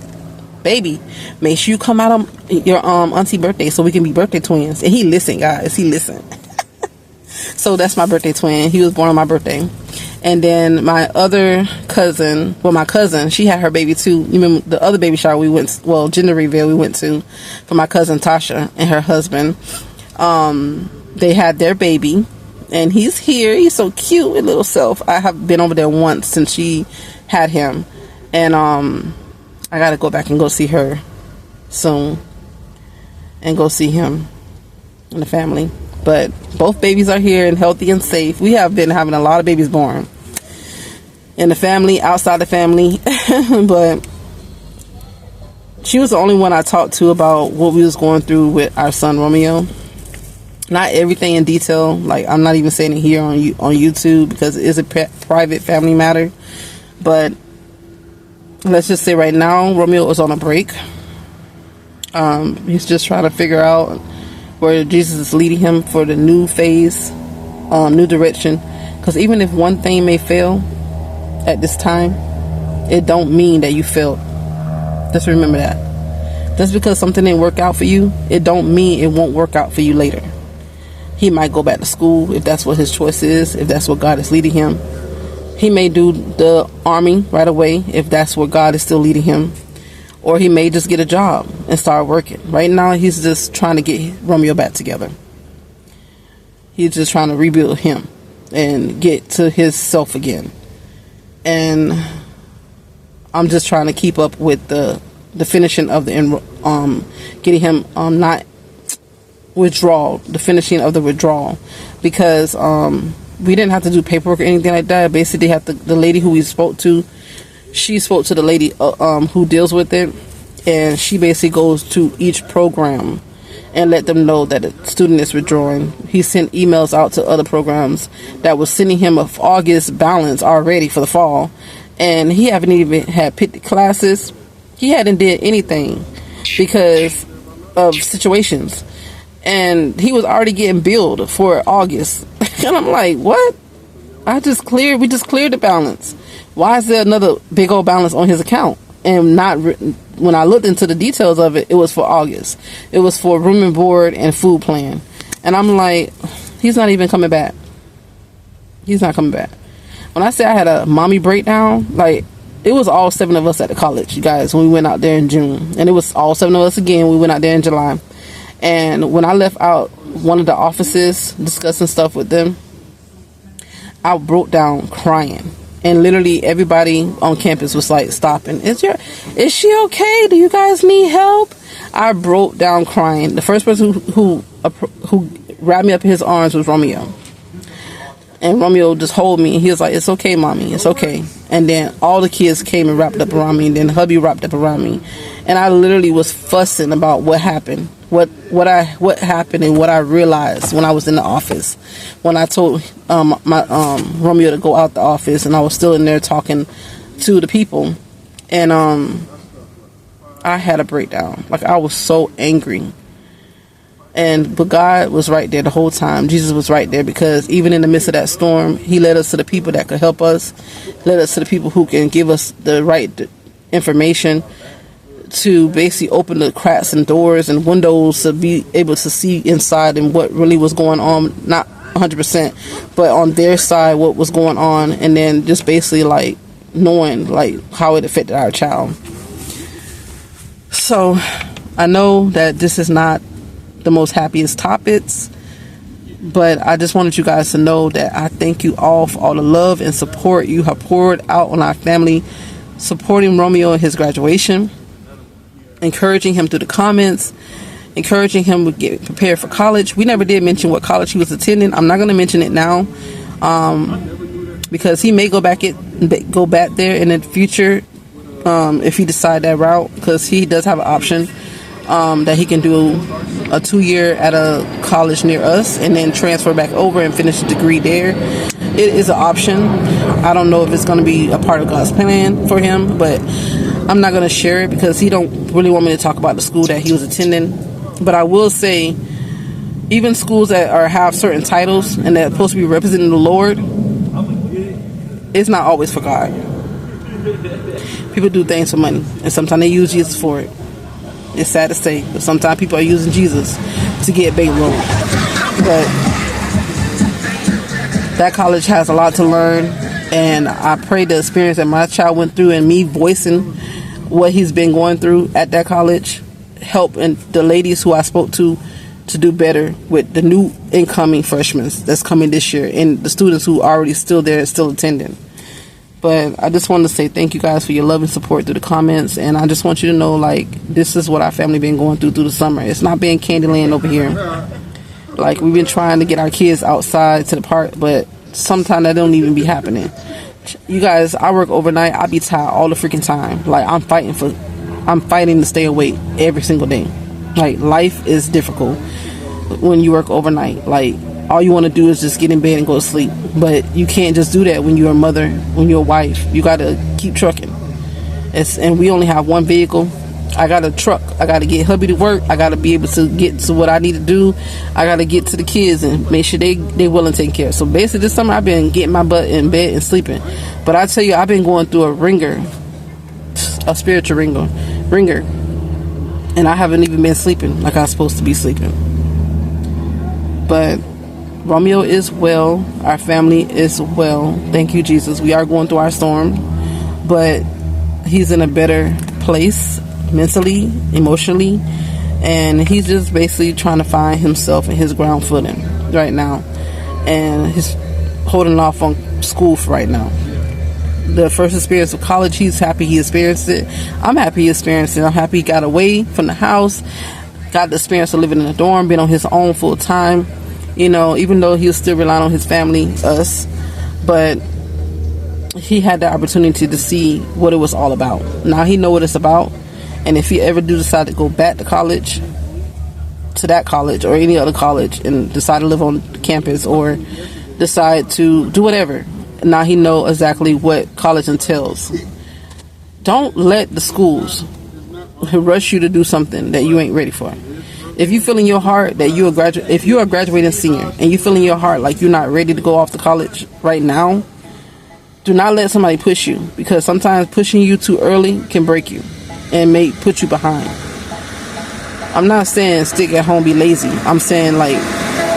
baby, make sure you come out on your auntie birthday so we can be birthday twins. And he listened, guys. He listened. So that's my birthday twin. He was born on my birthday. And then my other cousin, my cousin, she had her baby too. You remember the other baby shower gender reveal we went to for my cousin Tasha and her husband. They had their baby, and he's here. He's so cute, with little self. I have been over there once since she had him, and I gotta go back and go see her soon, and go see him and the family. But both babies are here and healthy and safe. We have been having a lot of babies born. In the family, outside the family. But she was the only one I talked to about what we was going through with our son Romeo. Not everything in detail. Like, I'm not even saying it here on YouTube because it is a private family matter. But let's just say right now, Romeo is on a break. He's just trying to figure out where Jesus is leading him for the new phase, new direction. Because even if one thing may fail at this time, it don't mean that you failed. Just remember that. Just because something didn't work out for you, it don't mean it won't work out for you later. He might go back to school if that's what his choice is, if that's what God is leading him. He may do the army right away if that's where God is still leading him. Or he may just get a job and start working. Right now, he's just trying to get Romeo back together. He's just trying to rebuild him and get to his self again. And I'm just trying to keep up with the finishing of the getting him not withdrawal, the finishing of the withdrawal, because we didn't have to do paperwork or anything like that. Basically, the lady who we spoke to, she spoke to the lady who deals with it, and she basically goes to each program and let them know that a student is withdrawing. He sent emails out to other programs that was sending him a August balance already for the fall, and he haven't even had picked classes. He hadn't did anything because of situations, and he was already getting billed for August. And I'm like, what? We just cleared the balance. Why is there another big old balance on his account? And not when I looked into the details of it, it was for August. It was for room and board and food plan. And I'm like, he's not even coming back. He's not coming back. When I say I had a mommy breakdown, like, it was all 7 of us at the college, you guys, when we went out there in June. And it was all 7 of us again. We went out there in July. And when I left out one of the offices discussing stuff with them, I broke down crying. And literally everybody on campus was like stopping. Is she okay? Do you guys need help? I broke down crying. The first person who wrapped me up in his arms was Romeo. And Romeo just hold me, and he was like, "It's okay, mommy, it's okay." And then all the kids came and wrapped up around me, and then hubby wrapped up around me. And I literally was fussing about what happened, what happened, and what I realized when I was in the office. When I told my Romeo to go out the office, and I was still in there talking to the people, and I had a breakdown. Like, I was so angry. But God was right there the whole time. Jesus was right there, because even in the midst of that storm, he led us to the people that could help us, led us to the people who can give us the right information to basically open the cracks and doors and windows to be able to see inside and what really was going on. Not 100%, but on their side, what was going on, and then just basically like knowing like how it affected our child. So I know that this is not the most happiest topics, but I just wanted you guys to know that I thank you all for all the love and support you have poured out on our family, supporting Romeo in his graduation, encouraging him through the comments, encouraging him to get prepared for college. We never did mention what college he was attending. I'm not going to mention it now, because he may go back there in the future if he decide that route, because he does have an option that he can do a 2-year at a college near us and then transfer back over and finish a degree there. It is an option. I don't know if it's going to be a part of God's plan for him, but I'm not going to share it because he don't really want me to talk about the school that he was attending. But I will say, even schools that have certain titles and that are supposed to be representing the Lord, it's not always for God. People do things for money, and sometimes they use Jesus for it. It's sad to say, but sometimes people are using Jesus to get bankroll. But that college has a lot to learn, and I pray the experience that my child went through and me voicing what he's been going through at that college help and the ladies who I spoke to do better with the new incoming freshmen that's coming this year and the students who are already still there and still attending. But I just wanted to say thank you guys for your love and support through the comments. And I just want you to know, like, this is what our family been going through the summer. It's not been Candyland over here. Like, we've been trying to get our kids outside to the park, but sometimes that don't even be happening. You guys, I work overnight. I be tired all the freaking time. Like, I'm fighting to stay awake every single day. Like, life is difficult when you work overnight. Like, all you want to do is just get in bed and go to sleep. But you can't just do that when you're a mother, when you're a wife. You got to keep trucking. And we only have one vehicle. I got a truck. I got to get hubby to work. I got to be able to get to what I need to do. I got to get to the kids and make sure they well and taken care of. So basically this summer I've been getting my butt in bed and sleeping. But I tell you, I've been going through a spiritual ringer. And I haven't even been sleeping like I was supposed to be sleeping. But Romeo is well. Our family is well. Thank you, Jesus. We are going through our storm, but he's in a better place mentally, emotionally, and he's just basically trying to find himself and his ground footing right now. And he's holding off on school for right now. The first experience of college, he's happy he experienced it. I'm happy he experienced it. I'm happy he got away from the house, got the experience of living in a dorm, being on his own full time. You know, even though he was still relying on his family, us, but he had the opportunity to see what it was all about. Now he know what it's about, and if he ever do decide to go back to college, to that college or any other college, and decide to live on campus or decide to do whatever, now he know exactly what college entails. Don't let the schools rush you to do something that you ain't ready for. If you feel in your heart that you're if you're a graduating senior and you feel in your heart like you're not ready to go off to college right now, do not let somebody push you, because sometimes pushing you too early can break you and may put you behind. I'm not saying stick at home, be lazy. I'm saying like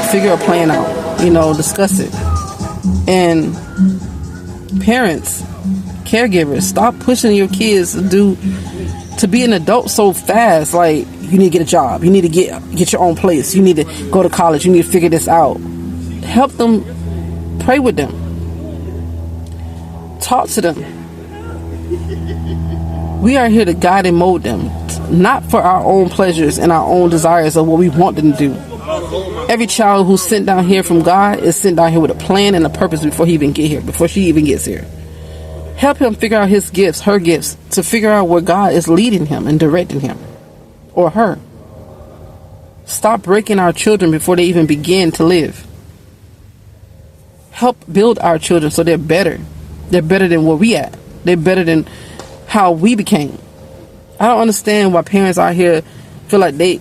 figure a plan out, you know, discuss it. And parents, caregivers, stop pushing your kids to be an adult so fast. Like, you need to get a job, you need to get your own place, you need to go to college, you need to figure this out. Help them, pray with them, talk to them. We are here to guide and mold them, not for our own pleasures and our own desires of what we want them to do. Every child who's sent down here from God is sent down here with a plan and a purpose before he even get here, before she even gets here. Help him figure out his gifts, her gifts, to figure out where God is leading him and directing him or her. Stop breaking our children before they even begin to live. Help build our children so they're better. They're better than where we at. They're better than how we became. I don't understand why parents out here feel like they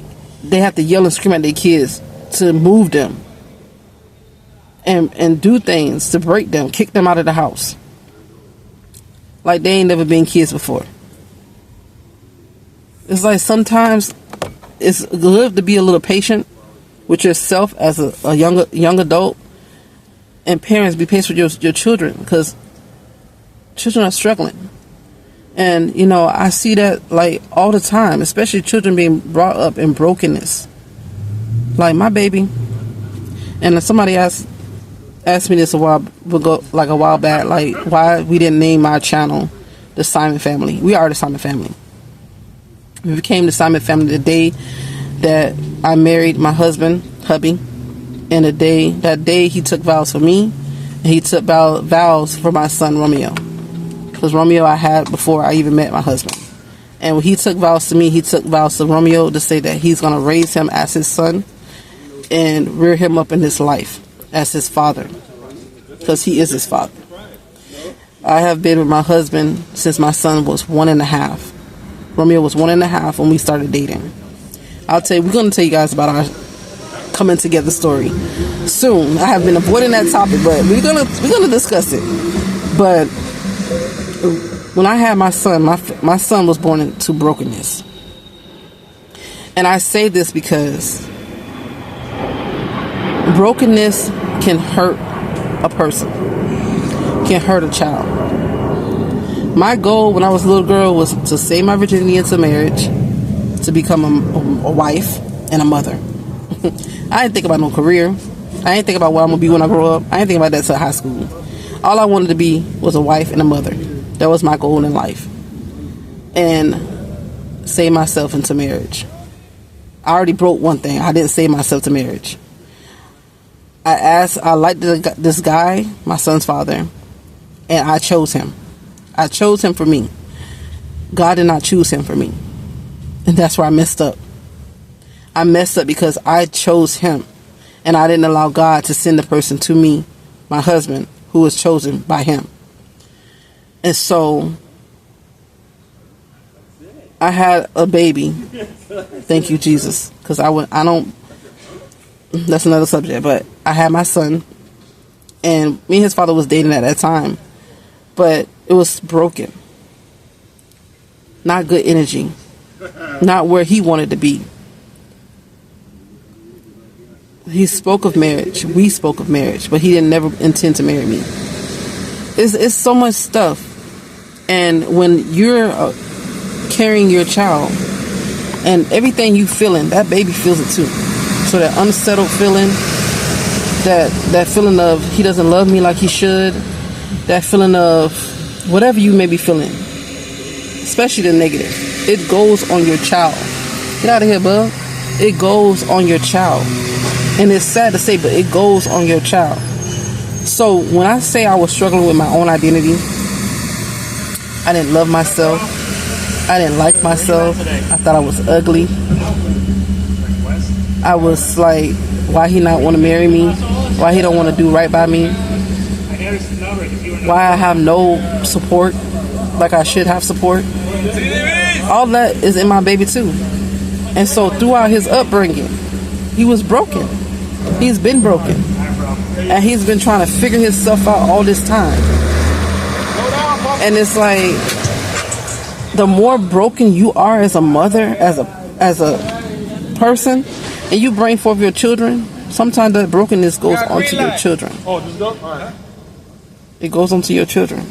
have to yell and scream at their kids to move them and do things to break them, kick them out of the house. Like they ain't never been kids before. It's like sometimes it's good to be a little patient with yourself as a young adult, and parents, be patient with your children, because children are struggling. And you know, I see that like all the time, especially children being brought up in brokenness. Like my baby, and somebody asked me this a while back, like why we didn't name our channel the Simon Family. We are the Simon Family. We became the Simon Family the day that I married my husband, hubby, and that day he took vows for me, and he took vows for my son Romeo. Because Romeo I had before I even met my husband. And when he took vows to me, he took vows to Romeo to say that he's going to raise him as his son and rear him up in his life as his father, because he is his father. I have been with my husband since my son was 1.5. Romeo was 1.5 when we started dating. We're going to tell you guys about our coming together story soon. I have been avoiding that topic, but we're gonna discuss it. But when I had my son, my son was born into brokenness. And I say this because brokenness can hurt a person, can hurt a child. My goal when I was a little girl was to save my virginity into marriage, to become a wife and a mother. I didn't think about no career. I didn't think about what I'm going to be when I grow up. I didn't think about that until high school. All I wanted to be was a wife and a mother. That was my goal in life. And save myself into marriage. I already broke one thing. I didn't save myself to marriage. I liked this guy, my son's father, and I chose him. I chose him for me. God did not choose him for me. And that's where I messed up. I messed up because I chose him. And I didn't allow God to send the person to me, my husband, who was chosen by him. And so I had a baby. Thank you, Jesus. Because that's another subject. But I had my son. And me and his father was dating at that time. But it was broken. Not good energy. not where he wanted to be. He spoke of marriage. We spoke of marriage, but he didn't never intend to marry me. It's so much stuff. And when you're carrying your child and everything you feeling, that baby feels it too. So that unsettled feeling, that feeling of he doesn't love me like he should, that feeling of whatever you may be feeling, especially the negative, it goes on your child. Get out of here, bub. It goes on your child. And it's sad to say, but it goes on your child. So when I say I was struggling with my own identity, I didn't love myself. I didn't like myself. I thought I was ugly. I was like, why he not want to marry me? Why he don't want to do right by me? Why I have no support like I should have support? All that is in my baby too. And so throughout his upbringing, he was broken. He's been broken. And he's been trying to figure himself out all this time. And it's like, the more broken you are as a mother, as a person, and you bring forth your children, sometimes that brokenness goes onto your children. It goes onto your children.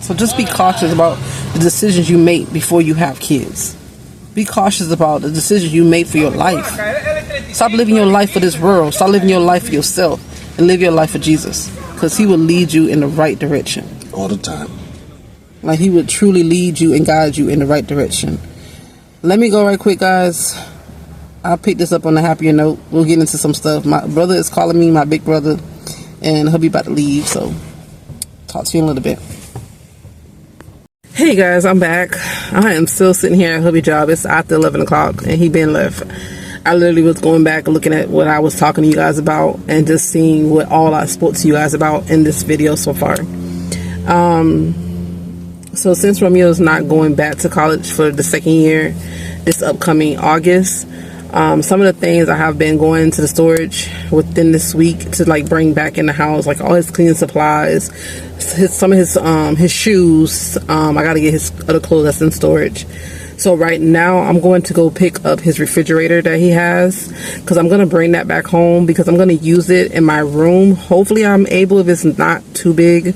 So just be cautious about the decisions you make before you have kids. Be cautious about the decisions you make for your life. Stop living your life for this world. Stop living your life for yourself and live your life for Jesus, because he will lead you in the right direction. All the time. Like, he would truly lead you and guide you in the right direction. Let me go right quick, guys. I'll pick this up on a happier note. We'll get into some stuff. My brother is calling me, my big brother, and he'll be about to leave, so talk to you in a little bit. Hey guys, I'm back. I am still sitting here at hubby job. It's after 11 o'clock and he been left. I literally was going back and looking at what I was talking to you guys about and just seeing what all I spoke to you guys about in this video so far. So since Romeo's not going back to college for the second year this upcoming August, some of the things I have been going to the storage within this week to like bring back in the house, like all his cleaning supplies, some of his shoes. I gotta get his other clothes that's in storage. So right now I'm going to go pick up his refrigerator that he has, because I'm gonna bring that back home because I'm gonna use it in my room. Hopefully I'm able, if it's not too big,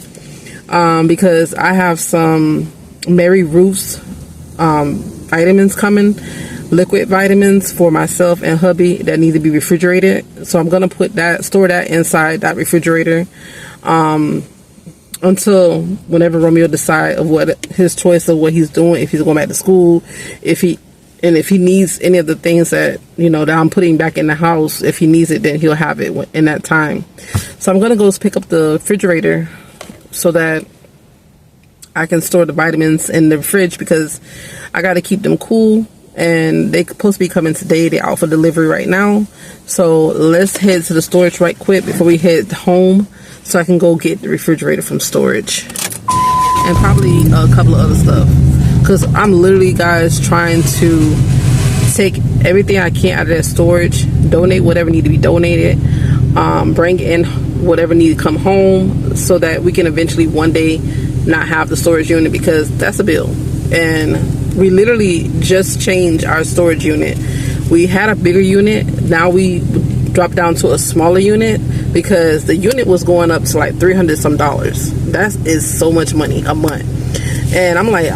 because I have some Mary Ruth's vitamins coming, liquid vitamins for myself and hubby that need to be refrigerated. So I'm gonna store that inside that refrigerator until whenever Romeo decide of what his choice of what he's doing, if he's going back to school, if he needs any of the things that, you know, that I'm putting back in the house. If he needs it, then he'll have it in that time. So I'm gonna go pick up the refrigerator so that I can store the vitamins in the fridge, because I got to keep them cool. And they supposed to be coming today. They're out for delivery right now. So let's head to the storage right quick before we head home, so I can go get the refrigerator from storage and probably a couple of other stuff, because I'm literally, guys, trying to take everything I can out of that storage, donate whatever need to be donated, bring in whatever need to come home, so that we can eventually one day not have the storage unit, because that's a bill. And we literally just changed our storage unit. We had a bigger unit. Now we dropped down to a smaller unit because the unit was going up to like $300 some. That is so much money a month. And I'm like,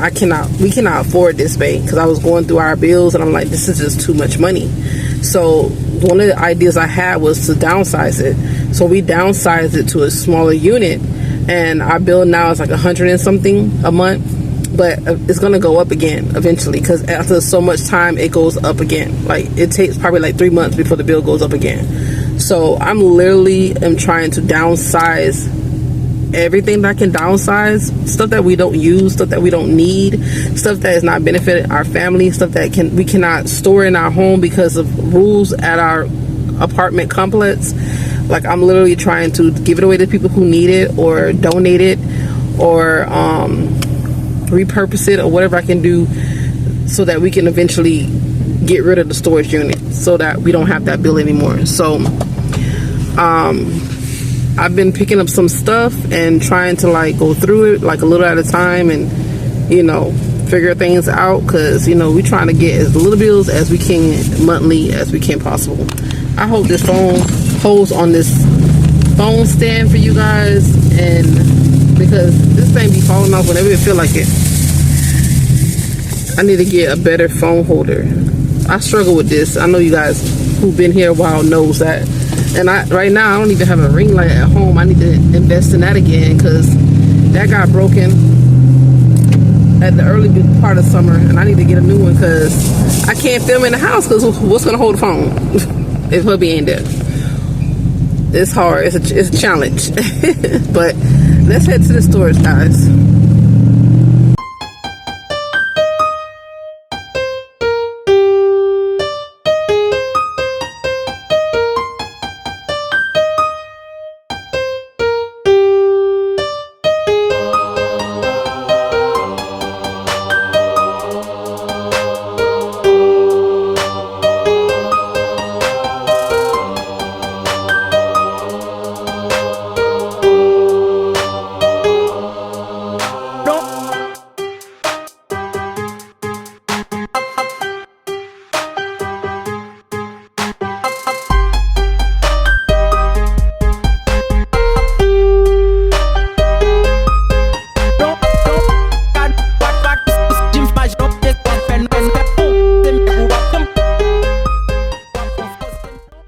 we cannot afford this, babe, because I was going through our bills and I'm like, this is just too much money. So one of the ideas I had was to downsize it. So we downsized it to a smaller unit, and our bill now is like $100 and something a month. But it's gonna go up again eventually, because after so much time it goes up again. Like, it takes probably like 3 months before the bill goes up again. So I'm literally trying to downsize everything that I can downsize, stuff that we don't use, stuff that we don't need, stuff that has not benefited our family, stuff that we cannot store in our home because of rules at our apartment complex. Like, I'm literally trying to give it away to people who need it, or donate it, or repurpose it, or whatever I can do, so that we can eventually get rid of the storage unit, so that we don't have that bill anymore. So I've been picking up some stuff and trying to like go through it like a little at a time, and you know, figure things out, because you know we trying to get as little bills as we can monthly as we can possible. I hope this phone holds on this phone stand for you guys, and because this thing be falling off whenever it feel like it. I need to get a better phone holder. I struggle with this. I know you guys who've been here a while knows that. And right now I don't even have a ring light at home. I need to invest in that again, because that got broken at the early part of summer, and I need to get a new one because I can't film in the house, because what's gonna hold the phone if hubby ain't there? It's hard. It's a challenge. But let's head to the storage, guys.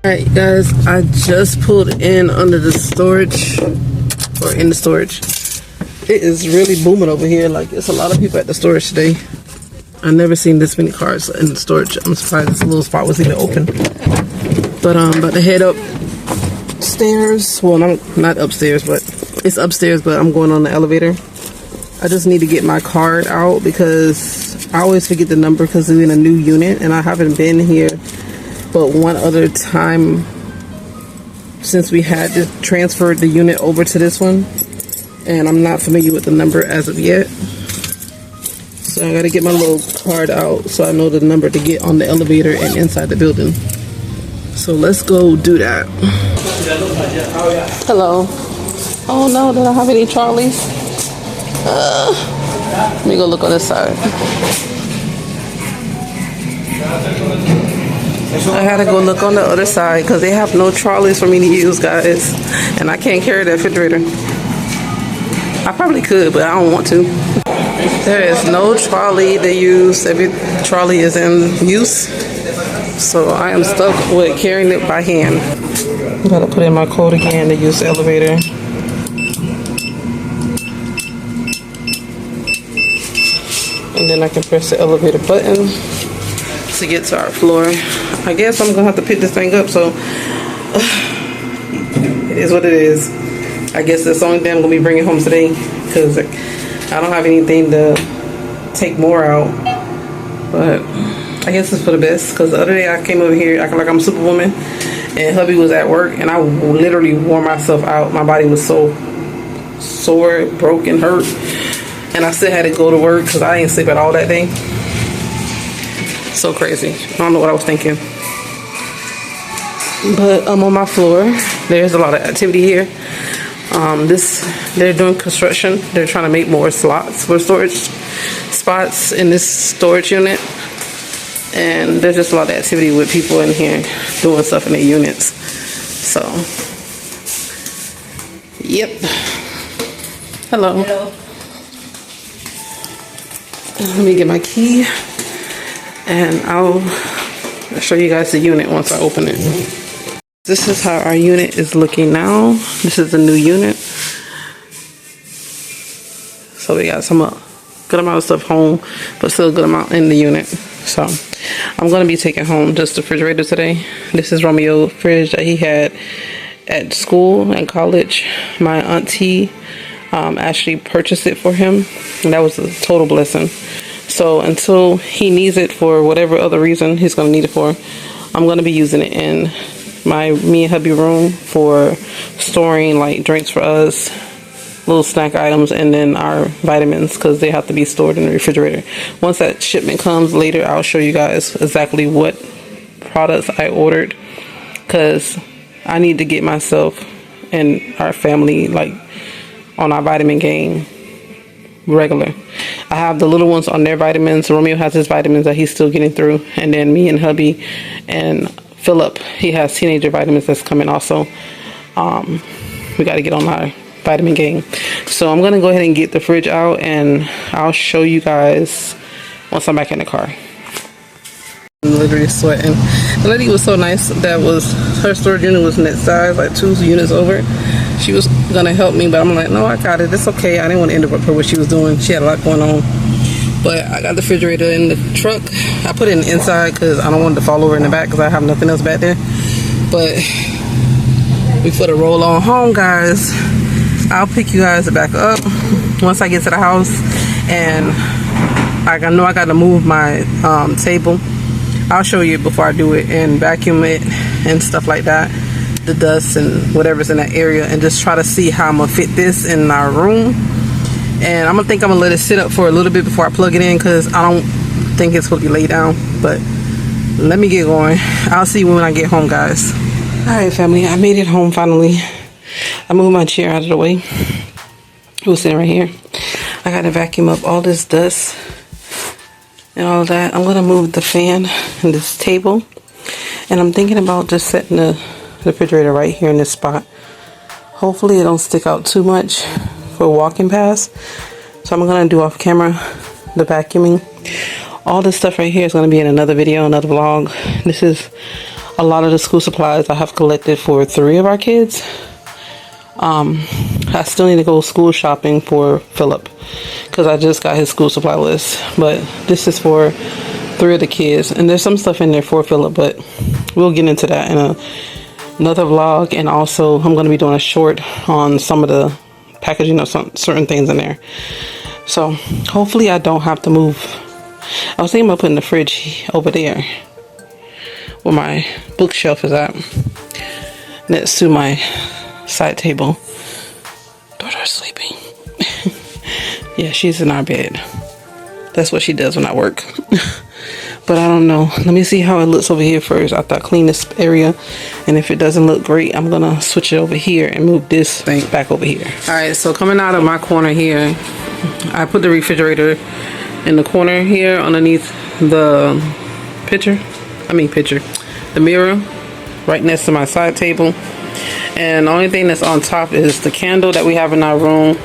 Alright guys, I just pulled in under the storage, or in the storage. It is really booming over here. Like, it's a lot of people at the storage today. I never seen this many cars in the storage. I'm surprised this little spot was even open. But I'm about to head upstairs. Well, not upstairs, but it's upstairs, but I'm going on the elevator. I just need to get my card out because I always forget the number because we're in a new unit and I haven't been here but one other time since we had to transfer the unit over to this one, and I'm not familiar with the number as of yet. So I gotta get my little card out so I know the number to get on the elevator and inside the building. So let's go do that. Hello. Oh no, they don't have any Charlies. Let me go look on this side. I had to go look on the other side because they have no trolleys for me to use, guys. And I can't carry the refrigerator. I probably could, but I don't want to. There is no trolley to use. Every trolley is in use. So I am stuck with carrying it by hand. I gotta put in my code again to use the elevator. And then I can press the elevator button to get to our floor. I guess I'm gonna have to pick this thing up, so it is what it is. I guess that's the only thing I'm gonna be bringing home today because I don't have anything to take more out. But I guess it's for the best, because the other day I came over here acting like I'm Superwoman and hubby was at work and I literally wore myself out. My body was so sore, broken, hurt, and I still had to go to work because I didn't sleep at all that day. So crazy. I don't know what I was thinking. But I'm on my floor. There's a lot of activity here. They're doing construction. They're trying to make more slots for storage spots in this storage unit. And there's just a lot of activity with people in here doing stuff in their units. So, yep. Hello. Hello. Let me get my key. And I'll show you guys the unit once I open it. This is how our unit is looking now. This is the new unit. So we got some good amount of stuff home, but still a good amount in the unit. So I'm going to be taking home just the refrigerator today. This is Romeo's fridge that he had at school and college. My auntie actually purchased it for him, and that was a total blessing. So until he needs it for whatever other reason he's going to need it for, I'm going to be using it in me and hubby room for storing like drinks for us, little snack items, and then our vitamins, because they have to be stored in the refrigerator. Once that shipment comes later, I'll show you guys exactly what products I ordered, because I need to get myself and our family like on our vitamin game regular. I have the little ones on their vitamins. Romeo has his vitamins that he's still getting through. And then me and hubby and Philip, he has teenager vitamins that's coming also. We got to get on our vitamin game. So I'm going to go ahead and get the fridge out, and I'll show you guys once I'm back in the car. I'm literally sweating. The lady was so nice. That was her storage unit was next size, like 2 units over. She was gonna help me, but I'm like, no, I got it. It's okay. I didn't want to interrupt her what she was doing. She had a lot going on. But I got the refrigerator in the truck. I put it in the inside because I don't want it to fall over in the back because I have nothing else back there. But before the roll on home, guys, I'll pick you guys back up once I get to the house. And I know I got to move my table. I'll show you before I do it, and vacuum it and stuff like that, the dust and whatever's in that area, and just try to see how I'm gonna fit this in our room. And I'm gonna let it sit up for a little bit before I plug it in, because I don't think it's gonna be laid down. But let me get going. I'll see you when I get home, guys. All right, family, I made it home finally. I moved my chair out of the way. It was sitting right here. I gotta vacuum up all this dust and all that. I'm gonna move the fan and this table, and I'm thinking about just setting the refrigerator right here in this spot. Hopefully it don't stick out too much for walking past. So I'm gonna do off camera the vacuuming. All this stuff right here is gonna be in another video, another vlog. This is a lot of the school supplies I have collected for 3 of our kids. I still need to go school shopping for Philip because I just got his school supply list, but this is for 3 of the kids, and there's some stuff in there for Philip, but we'll get into that in another vlog. And also I'm going to be doing a short on some of the packaging of some certain things in there, so hopefully I don't have to move. I was thinking about putting the fridge over there where my bookshelf is at, next to my side table. Daughter's sleeping. Yeah, she's in our bed. That's what she does when I work. But I don't know. Let me see how it looks over here first. I thought clean this area, and if it doesn't look great, I'm gonna switch it over here and move this thing back over here. All right, so coming out of my corner here, I put the refrigerator in the corner here underneath the the mirror, right next to my side table. And the only thing that's on top is the candle that we have in our room,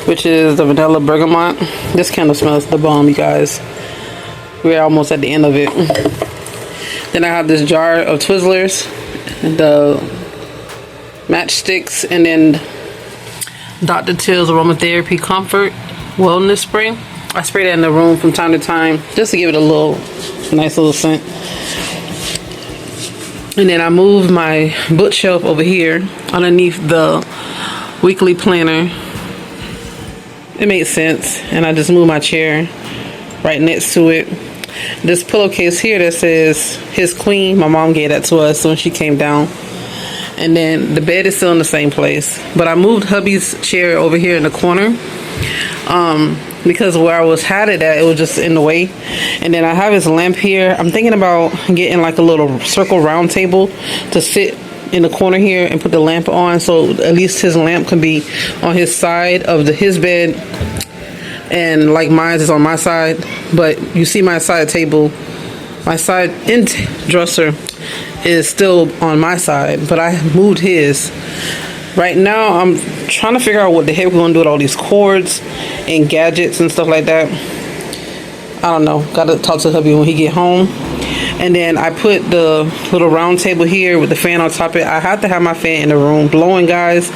which is the vanilla bergamot. This candle smells the bomb, you guys. We're almost at the end of it. Then I have this jar of Twizzlers, the matchsticks, and then Dr. Till's Aromatherapy Comfort Wellness Spray. I spray that in the room from time to time just to give it a nice little scent. And then I moved my bookshelf over here underneath the weekly planner. It made sense. And I just moved my chair right next to it. This pillowcase here that says His Queen, my mom gave that to us when she came down. And then the bed is still in the same place. But I moved hubby's chair over here in the corner. Because where I had it at, it was just in the way. And then I have his lamp here. I'm thinking about getting like a little circle round table to sit in the corner here and put the lamp on, so at least his lamp can be on his side of his bed, and like mine is on my side. But you see my side table, my side end dresser is still on my side, but I moved his. Right now I'm trying to figure out what the heck we're gonna do with all these cords and gadgets and stuff like that. I don't know. Gotta talk to hubby when he get home. And then I put the little round table here with the fan on top of it. I have to have my fan in the room blowing, guys.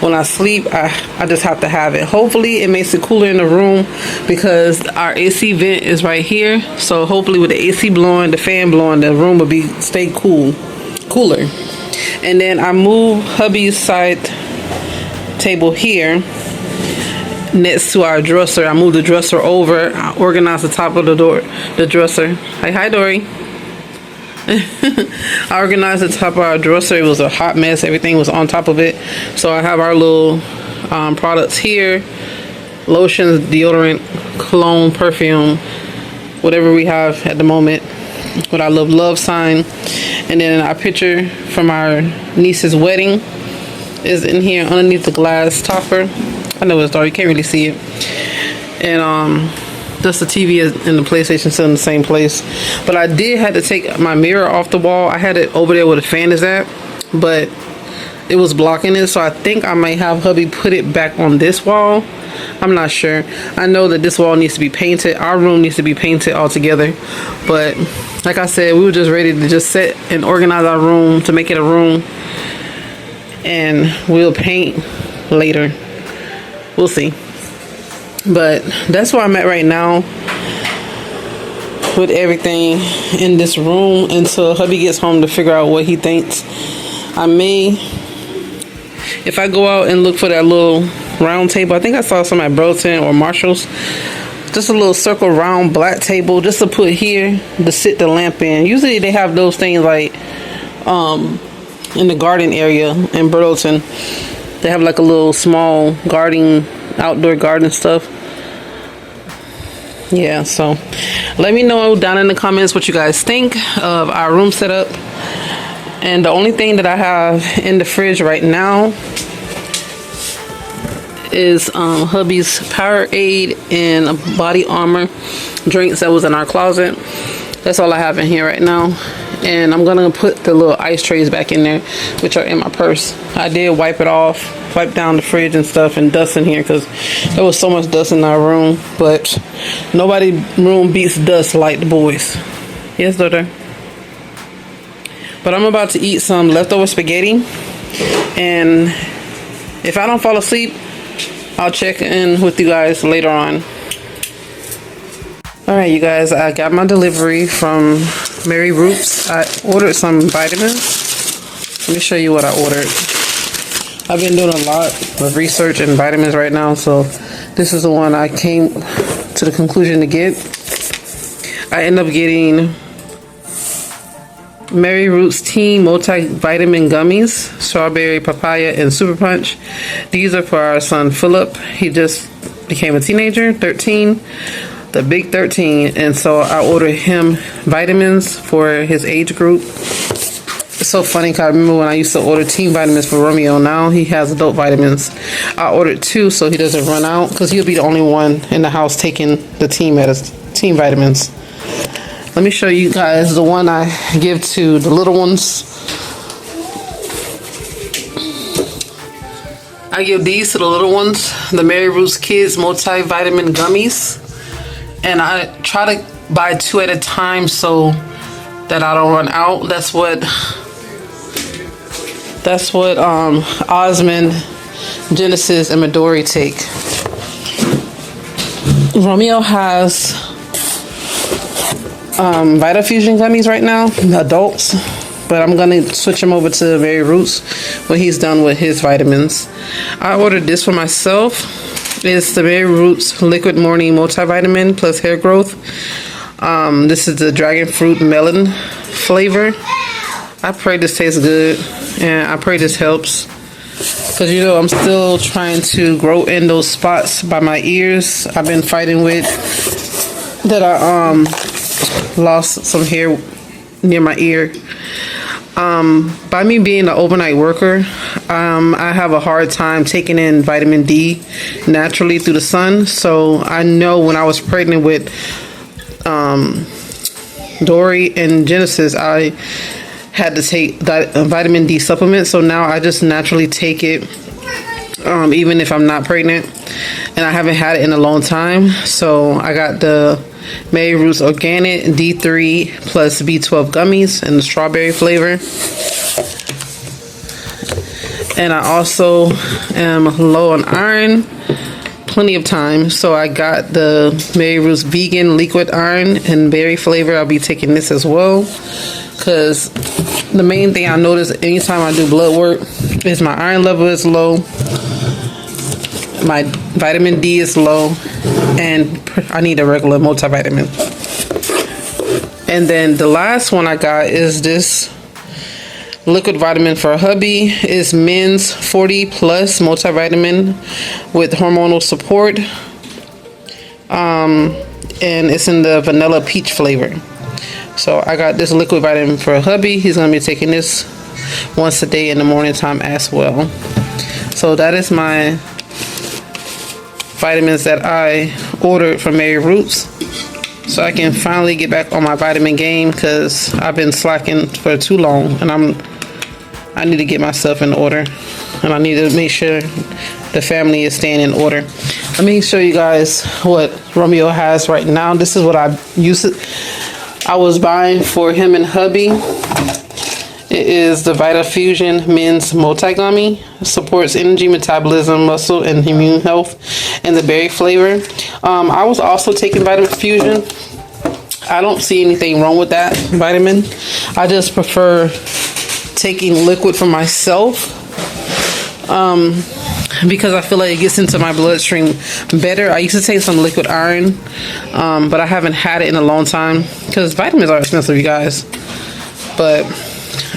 When I sleep, I just have to have it. Hopefully it makes it cooler in the room because our AC vent is right here. So hopefully with the AC blowing, the fan blowing, the room will stay cooler. And then I move hubby's side table here next to our dresser. I moved the dresser over. I organized the top of the dresser. Hi Dory. I organized the top of our dresser. It was a hot mess. Everything was on top of it. So I have our little products here: lotions, deodorant, cologne, perfume, whatever we have at the moment, with our love sign. And then our picture from our niece's wedding is in here underneath the glass topper. I know it's dark, you can't really see it. And just the TV and the PlayStation still in the same place. But I did have to take my mirror off the wall. I had it over there where the fan is at, but it was blocking it, so I think I might have hubby put it back on this wall. I'm not sure. I know that this wall needs to be painted. Our room needs to be painted altogether. But like I said, we were just ready to just sit and organize our room to make it a room. And we'll paint later. We'll see. But that's where I'm at right now with everything in this room until hubby gets home to figure out what he thinks. I may, if I go out and look for that little round table, I think I saw some at Burlington or Marshall's, just a little circle round black table just to put here to sit the lamp in. Usually they have those things like in the garden area in Burlington. They have like a little small garden, outdoor garden stuff. Yeah, so let me know down in the comments what you guys think of our room setup. And the only thing that I have in the fridge right now is hubby's Powerade and body armor drinks that was in our closet. That's all I have in here right now. And I'm gonna put the little ice trays back in there, which are in my purse. I did wipe it off, wipe down the fridge and stuff and dust in here because there was so much dust in our room. But nobody room beats dust like the boys. Yes, daughter. But I'm about to eat some leftover spaghetti, and if I don't fall asleep, I'll check in with you guys later on. Alright, you guys, I got my delivery from Mary Roots. I ordered some vitamins. Let me show you what I ordered. I've been doing a lot of research in vitamins right now, so this is the one I came to the conclusion to get. I ended up getting Mary Roots Teen Multivitamin Gummies, Strawberry, Papaya, and Super Punch. These are for our son Philip. He just became a teenager, 13. The big 13, and so I ordered him vitamins for his age group. It's so funny because I remember when I used to order teen vitamins for Romeo. Now he has adult vitamins. I ordered 2 so he doesn't run out, because he'll be the only one in the house taking the teen vitamins. Let me show you guys the one I give to the little ones. I give these to the little ones, the Mary Roots Kids Multivitamin Gummies. And I try to buy 2 at a time so that I don't run out. That's what Osmond, Genesis, and Midori take. Romeo has Vitafusion gummies right now, adults. But I'm going to switch him over to Mary Roots when he's done with his vitamins. I ordered this for myself. It's the Mary Roots Liquid Morning Multivitamin plus Hair Growth. This is the Dragon Fruit Melon flavor. I pray this tastes good, and I pray this helps. Because, you know, I'm still trying to grow in those spots by my ears. I've been fighting with that. I lost some hair near my ear. By me being an overnight worker, I have a hard time taking in vitamin D naturally through the sun. So I know when I was pregnant with Dory and Genesis, I had to take that vitamin D supplement. So now I just naturally take it, even if I'm not pregnant, and I haven't had it in a long time. So I got the Mary Roots Organic D3 plus B12 gummies in the strawberry flavor. And I also am low on iron, plenty of time. So I got the Mary Roots Vegan Liquid Iron and Berry flavor. I'll be taking this as well. Because the main thing I notice anytime I do blood work is my iron level is low. My vitamin D is low. And I need a regular multivitamin. And then the last one I got is this liquid vitamin for hubby. Is Men's 40 Plus multivitamin with hormonal support. And it's in the vanilla peach flavor. So I got this liquid vitamin for hubby. He's going to be taking this once a day in the morning time as well. So that is my vitamins that I ordered from Mary Roots, so I can finally get back on my vitamin game, because I've been slacking for too long, and I need to get myself in order, and I need to make sure the family is staying in order. Let me show you guys what Romeo has right now. This is what I was buying for him and hubby. It is the Vita Fusion Men's Multi-Gummy. Supports energy, metabolism, muscle, and immune health, and the berry flavor. I was also taking Vita Fusion. I don't see anything wrong with that vitamin. I just prefer taking liquid for myself, because I feel like it gets into my bloodstream better. I used to take some liquid iron, but I haven't had it in a long time, because vitamins are expensive, you guys. But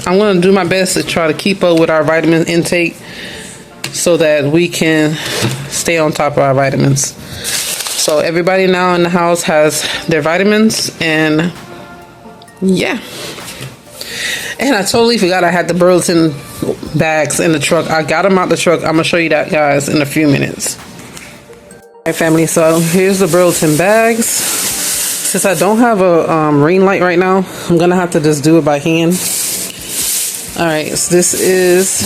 I'm going to do my best to try to keep up with our vitamin intake, so that we can stay on top of our vitamins. So everybody now in the house has their vitamins, and yeah. And I totally forgot I had the Burlington bags in the truck. I got them out the truck. I'm going to show you that, guys, in a few minutes. Alright, family, so here's the Burlington bags. Since I don't have a ring light right now, I'm going to have to just do it by hand. Alright, so this is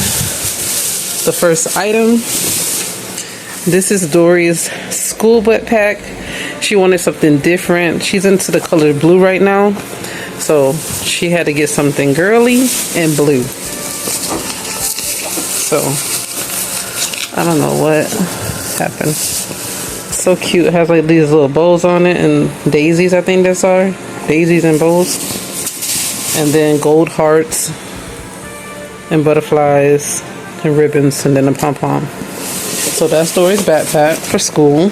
the first item. This is Dory's school butt pack. She wanted something different. She's into the color blue right now, so she had to get something girly and blue. So I don't know what happened. So cute. It has like these little bows on it, and daisies, I think that's are. Daisies and bows. And then gold hearts and butterflies and ribbons, and then a pom-pom. So that's Dory's backpack for school.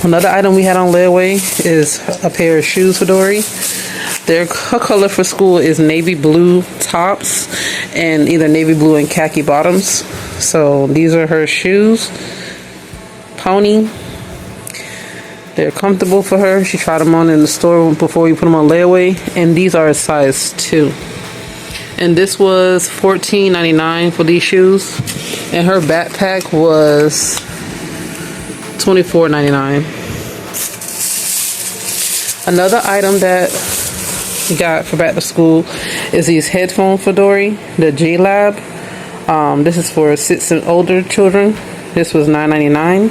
Another item we had on layaway is a pair of shoes for Dory. Her color for school is navy blue tops and either navy blue and khaki bottoms. So these are her shoes. Pony. They're comfortable for her. She tried them on in the store before we put them on layaway, and these are a size 2. And this was $14.99 for these shoes, and her backpack was $24.99. Another item that we got for back to school is these headphones for Dory, the J Lab. This is for 6 and older children. This was $9.99,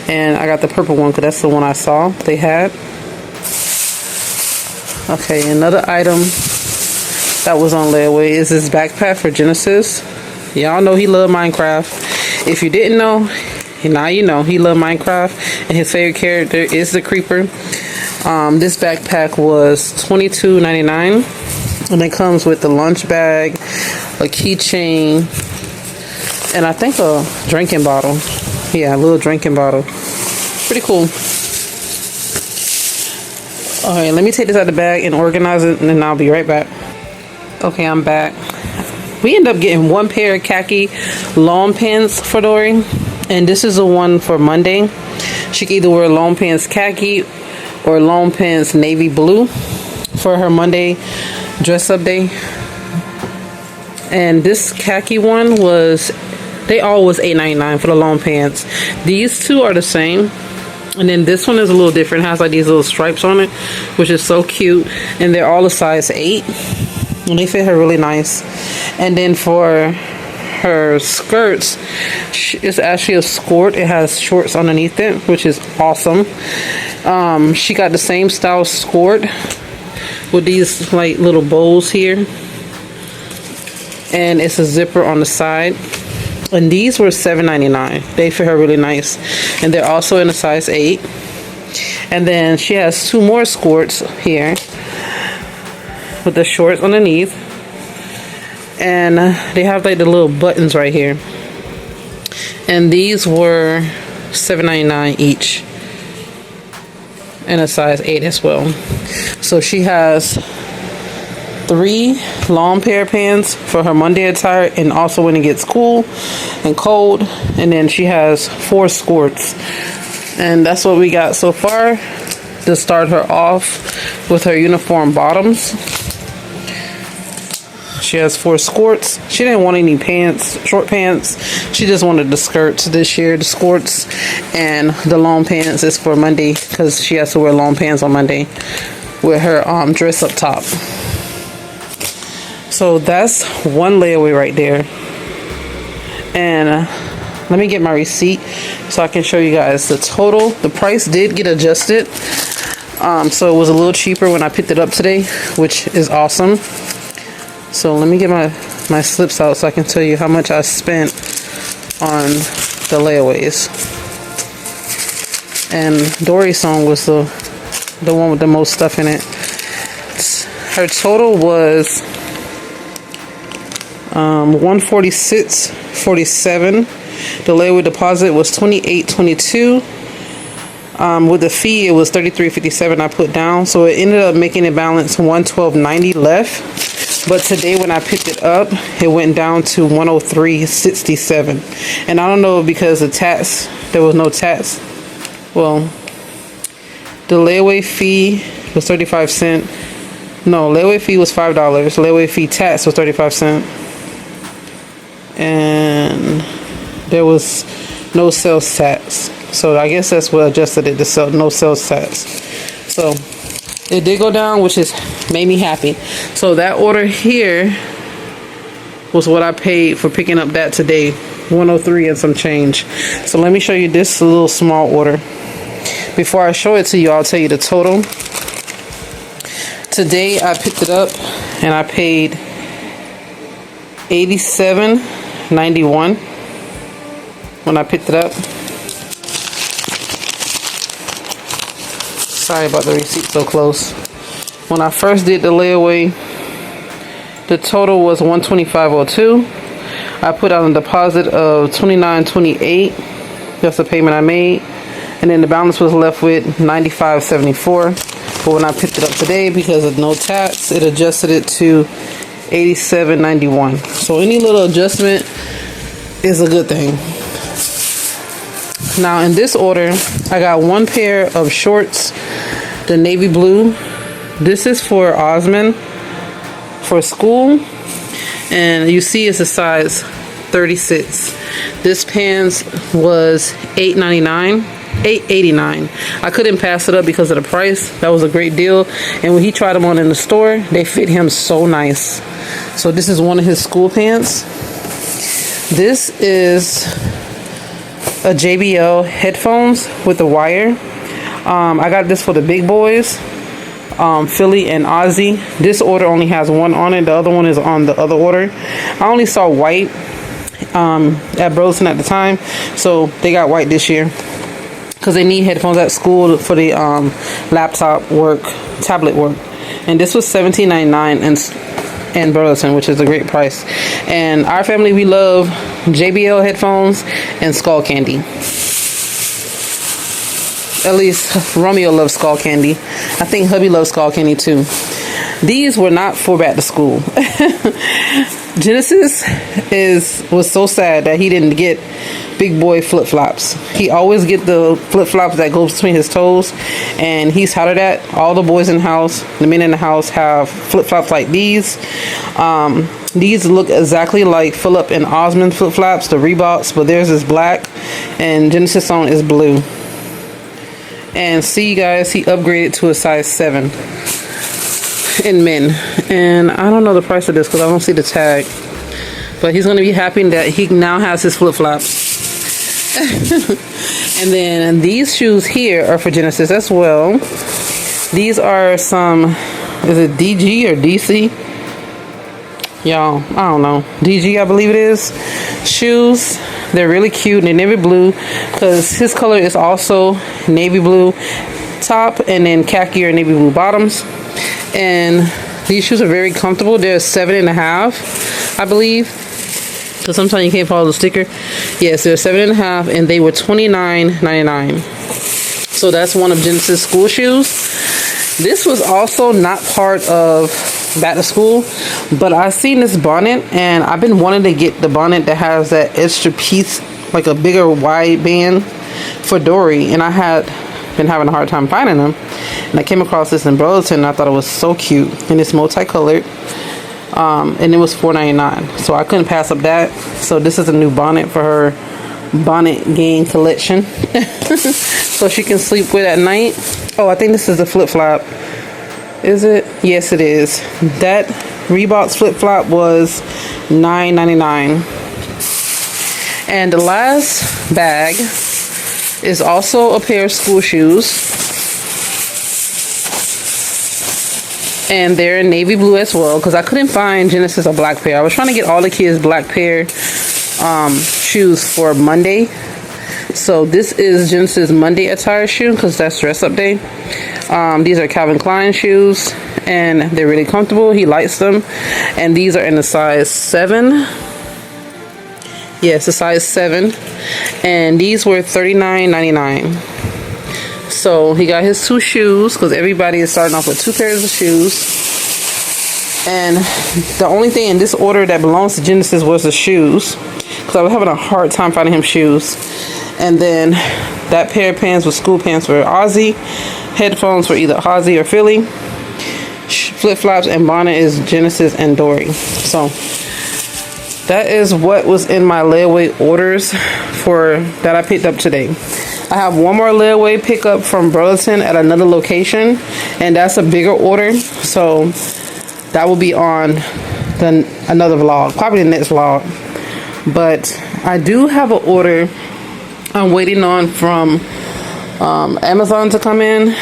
and I got the purple one because that's the one I saw they had. Okay, another item that was on layaway is this backpack for Genesis. Y'all know he loved Minecraft. If you didn't know, now you know. He loved Minecraft, and his favorite character is the Creeper. This backpack was $22.99, and it comes with the lunch bag, a keychain, and I think a drinking bottle. Yeah, a little drinking bottle. Pretty cool. Alright, let me take this out of the bag and organize it, and then I'll be right back. Okay, I'm back. We ended up getting one pair of khaki long pants for Dory, and this is the one for Monday. She can either wear long pants khaki or long pants navy blue for her Monday dress up day. And this khaki one they all was $8.99 for the long pants. These two are the same, and then this one is a little different. It has like these little stripes on it, which is so cute, and they're all a size 8. And they fit her really nice. And then for her skirts, it's actually a skirt. It has shorts underneath it, which is awesome. She got the same style skirt with these like little bows here, and it's a zipper on the side. And these were $7.99. They fit her really nice, and they're also in a size 8. And then she has 2 more skirts here with the shorts underneath, and they have like the little buttons right here, and these were $7.99 each, and a size 8 as well. So she has 3 long pair of pants for her Monday attire, and also when it gets cool and cold, and then she has 4 skirts. And that's what we got so far to start her off with her uniform bottoms. She has 4 skirts. She didn't want any pants, short pants. She just wanted the skirts this year, the skirts, and the long pants is for Monday because she has to wear long pants on Monday with her dress up top. So that's one layaway right there. And let me get my receipt so I can show you guys the total. The price did get adjusted. So it was a little cheaper when I picked it up today, which is awesome. So let me get my slips out so I can tell you how much I spent on the layaways. And Dory's song was the one with the most stuff in it. Her total was $146.47. The layaway deposit was $28.22. With the fee, it was $33.57 I put down, so it ended up making it balance $112.90 left. But today when I picked it up, it went down to $103.67. And I don't know, because the tax, there was no tax. Well, the layaway fee was 35 cents. No, layaway fee was $5. Layaway fee tax was 35 cents. And there was no sales tax. So I guess that's what adjusted it to no sales tax. So it did go down, which is made me happy. So that order here was what I paid for picking up that today, $103 and some change. So let me show you this little small order. Before I show it to you, I'll tell you the total. Today I picked it up and I paid $87.91 when I picked it up. Sorry about the receipt so close. When I first did the layaway, the total was $125.02. I put out a deposit of $29.28. That's the payment I made. And then the balance was left with $95.74. But when I picked it up today, because of no tax, it adjusted it to $87.91. So any little adjustment is a good thing. Now in this order, I got one pair of shorts, the navy blue. This is for Osmond for school, and you see it's a size 36. This pants was $8.89. I couldn't pass it up because of the price. That was a great deal. And when he tried them on in the store, they fit him so nice. So this is one of his school pants. This is a JBL headphones with the wire. I got this for the big boys, Philly and Ozzy. This order only has one on it. The other one is on the other order. I only saw white at Burleson at the time, so they got white this year because they need headphones at school for the laptop work, tablet work. And this was $17.99 in Burleson, which is a great price. And our family, we love JBL headphones and Skull Candy. At least Romeo loves Skull Candy. I think hubby loves Skull Candy too. These were not for back to school. Genesis was so sad that he didn't get big boy flip-flops. He always get the flip-flops that goes between his toes, and he's tired of that. All the boys in the house, the men in the house, have flip-flops like these. These look exactly like Phillip and Osmond flip-flops, the Reeboks, but theirs is black and Genesis' own is blue. And see, you guys, he upgraded to a size 7 in men. And I don't know the price of this because I don't see the tag. But he's going to be happy that he now has his flip-flops. And then these shoes here are for Genesis as well. These are some, is it DG or DC? Y'all, I don't know. DG, I believe it is. Shoes. They're really cute. They're navy blue because his color is also navy blue top and then khaki or navy blue bottoms. And these shoes are very comfortable. They're 7.5, I believe. So sometimes you can't follow the sticker. Yes, they're 7.5 and they were $29.99. So that's one of Genesis' school shoes. This was also not part of back to school, but I seen this bonnet and I've been wanting to get the bonnet that has that extra piece, like a bigger wide band for Dory, and I had been having a hard time finding them, and I came across this in Burlington and I thought it was so cute, and it's multicolored. and it was $4.99. So I couldn't pass up that. So this is a new bonnet for her bonnet game collection. So she can sleep with at night. Oh, I think this is the flip-flop. Is it? Yes, it is. That Reebok's flip-flop was $9.99. And the last bag is also a pair of school shoes. And they're in navy blue as well, because I couldn't find Genesis a black pair. I was trying to get all the kids black pair shoes for Monday. So this is Genesis Monday attire shoe, because that's dress up day. These are Calvin Klein shoes, and they're really comfortable. He likes them. And these are in the size 7. Yes, a size 7. And these were $39.99. So he got his 2 shoes, because everybody is starting off with 2 pairs of shoes. And the only thing in this order that belongs to Genesis was the shoes, because I was having a hard time finding him shoes. And then that pair of pants was school pants for Ozzy. Headphones for either Ozzy or Philly. Flip-flops and bonnet is Genesis and Dory. So that is what was in my layaway orders for that I picked up today. I have one more layaway pickup from Burlington at another location, and that's a bigger order. So that will be on another vlog, probably the next vlog. But I do have an order I'm waiting on from Amazon to come in.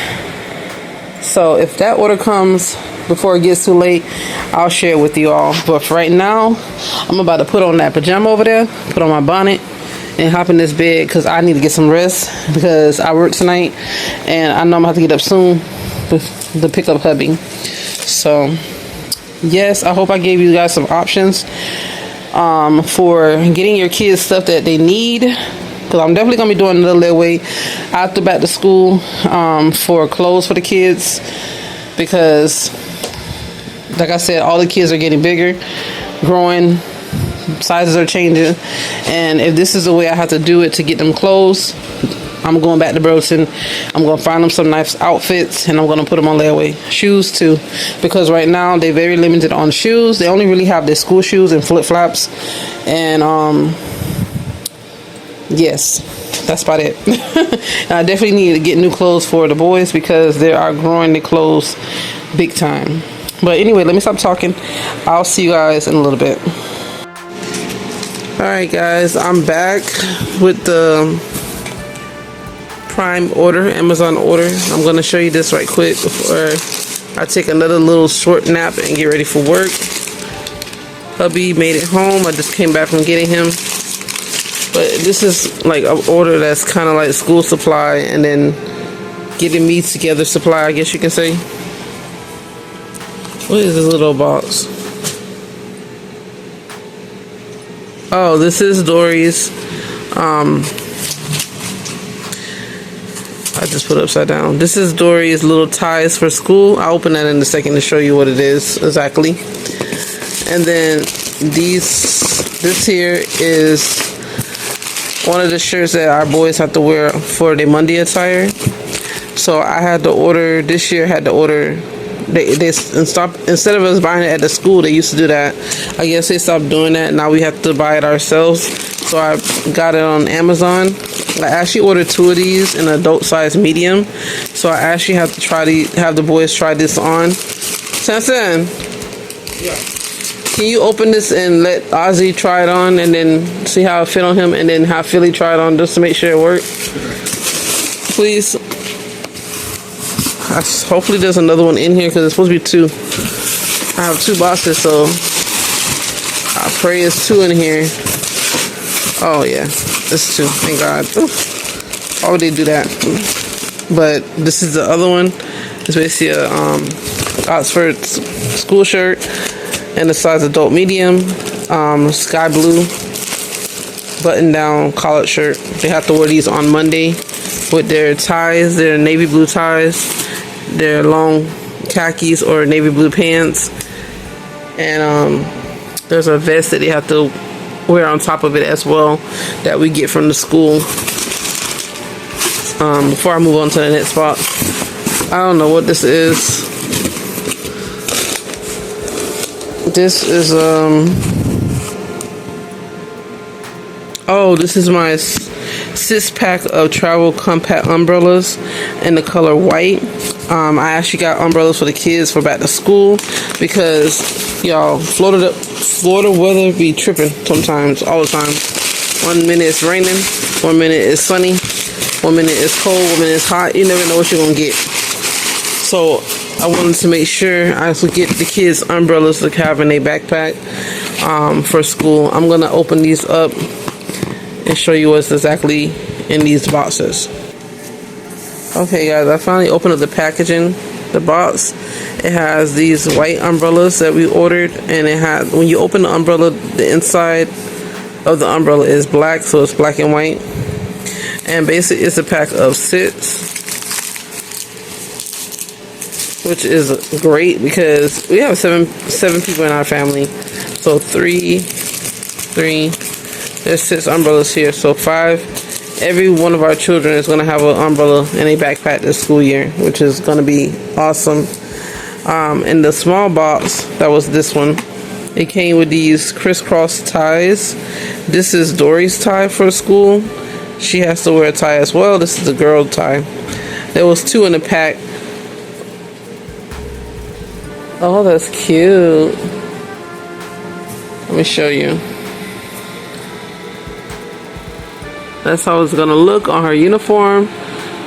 So if that order comes before it gets too late, I'll share it with you all. But for right now, I'm about to put on that pajama over there, put on my bonnet, and hop in this bed, because I need to get some rest, because I work tonight and I know I'm gonna have to get up soon to pick up hubby. So yes, I hope I gave you guys some options for getting your kids stuff that they need, because I'm definitely gonna be doing another layaway after back to school for clothes for the kids, because like I said, all the kids are getting bigger, growing, sizes are changing, and if this is the way I have to do it to get them clothes, I'm going back to Burlington. I'm going to find them some nice outfits, and I'm going to put them on layaway. Shoes too, because right now they're very limited on shoes. They only really have their school shoes and flip-flops, and yes, that's about it. I definitely need to get new clothes for the boys, because they are growing their clothes big time. But anyway, let me stop talking. I'll see you guys in a little bit. Alright guys, I'm back with the Prime order, Amazon order. I'm going to show you this right quick before I take another little short nap and get ready for work. Hubby made it home. I just came back from getting him. But this is like an order that's kind of like school supply, and then getting me together supply, I guess you can say. What is this little box? Oh, this is Dory's. I just put it upside down. This is Dory's little ties for school. I'll open that in a second to show you what it is exactly. And then this here is one of the shirts that our boys have to wear for their Monday attire. So I had to order, this year had to order, they stopped, instead of us buying it at the school, they used to do that. I guess they stopped doing that. Now we have to buy it ourselves. So I got it on Amazon. I actually ordered 2 of these in adult size medium. So I actually have to have the boys try this on. Samson, yeah. Can you open this and let Ozzy try it on, and then see how it fit on him, and then have Philly try it on just to make sure it works? Please. Hopefully there's another one in here, because it's supposed to be 2. I have 2 boxes, so I pray it's 2 in here. Oh yeah, it's 2. Thank God. Oof. Why would they do that? But this is the other one. It's basically a Oxford school shirt, and the size adult medium, sky blue button down collared shirt. They have to wear these on Monday with their ties, their navy blue ties, their long khakis or navy blue pants, and there's a vest that they have to wear on top of it as well that we get from the school. Before I move on to the next spot, I don't know what this is. This is oh, this is my 6-pack of travel compact umbrellas in the color white. I actually got umbrellas for the kids for back to school because y'all, Florida weather be tripping sometimes, all the time. 1 minute it's raining, 1 minute it's sunny, 1 minute it's cold, 1 minute it's hot. You never know what you're gonna get. So I wanted to make sure I would get the kids umbrellas to have in their backpack for school. I'm gonna open these up and show you what's exactly in these boxes. Okay guys, I finally opened up the packaging, the box. It has these white umbrellas that we ordered, and it has, when you open the umbrella, the inside of the umbrella is black, so it's black and white. And basically it's a pack of 6, which is great because we have seven people in our family. So three, there's 6 umbrellas here, so 5. Every one of our children is going to have an umbrella and a backpack this school year, which is going to be awesome. In the small box, that was this one, it came with these crisscross ties. This is Dory's tie for school. She has to wear a tie as well. This is the girl tie. There was 2 in the pack. Oh, that's cute. Let me show you. That's how it's gonna look on her uniform,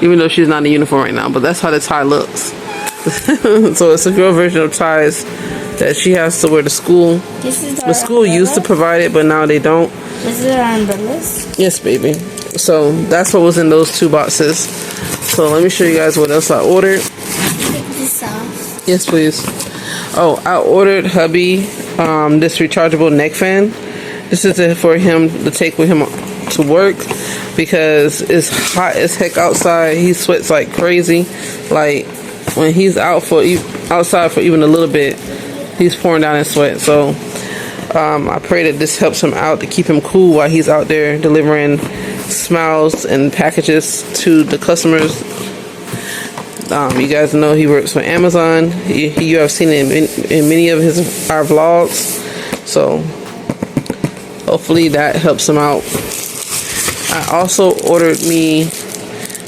even though she's not in uniform right now, but that's how the tie looks. So it's a girl version of ties that she has to wear to school. The school used to provide it, but now they don't. This is our umbrellas. Yes, baby. So that's what was in those 2 boxes. So let me show you guys what else I ordered. Take this off. Yes, please. Oh, I ordered hubby this rechargeable neck fan. This is for him to take with him to work because it's hot as heck outside. He sweats like crazy. Like when he's outside for even a little bit, he's pouring down his sweat. So I pray that this helps him out to keep him cool while he's out there delivering smiles and packages to the customers. You guys know he works for Amazon. You have seen it in many of our vlogs. So hopefully that helps him out. I also ordered me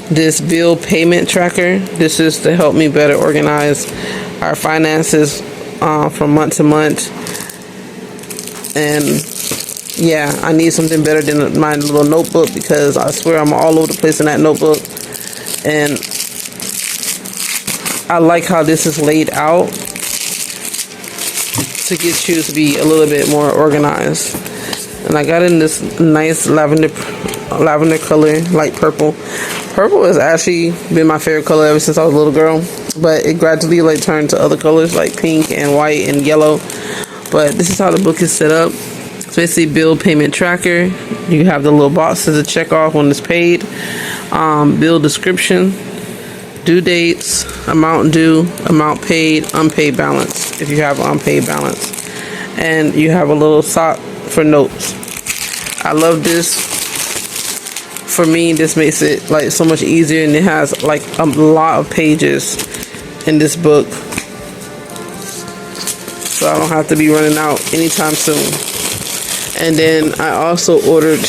this bill payment tracker. This is to help me better organize our finances from month to month. And yeah, I need something better than my little notebook because I swear I'm all over the place in that notebook. And I like how this is laid out to get you to be a little bit more organized. And I got in this nice lavender color, light purple. Purple has actually been my favorite color ever since I was a little girl, but it gradually like turned to other colors like pink and white and yellow. But this is how the book is set up. It's basically bill payment tracker. You have the little boxes to check off when it's paid. Bill description, due dates, amount due, amount paid, unpaid balance if you have unpaid balance, and you have a little sock for notes. I love this. For me, this makes it like so much easier, and it has like a lot of pages in this book, so I don't have to be running out anytime soon. And then I also ordered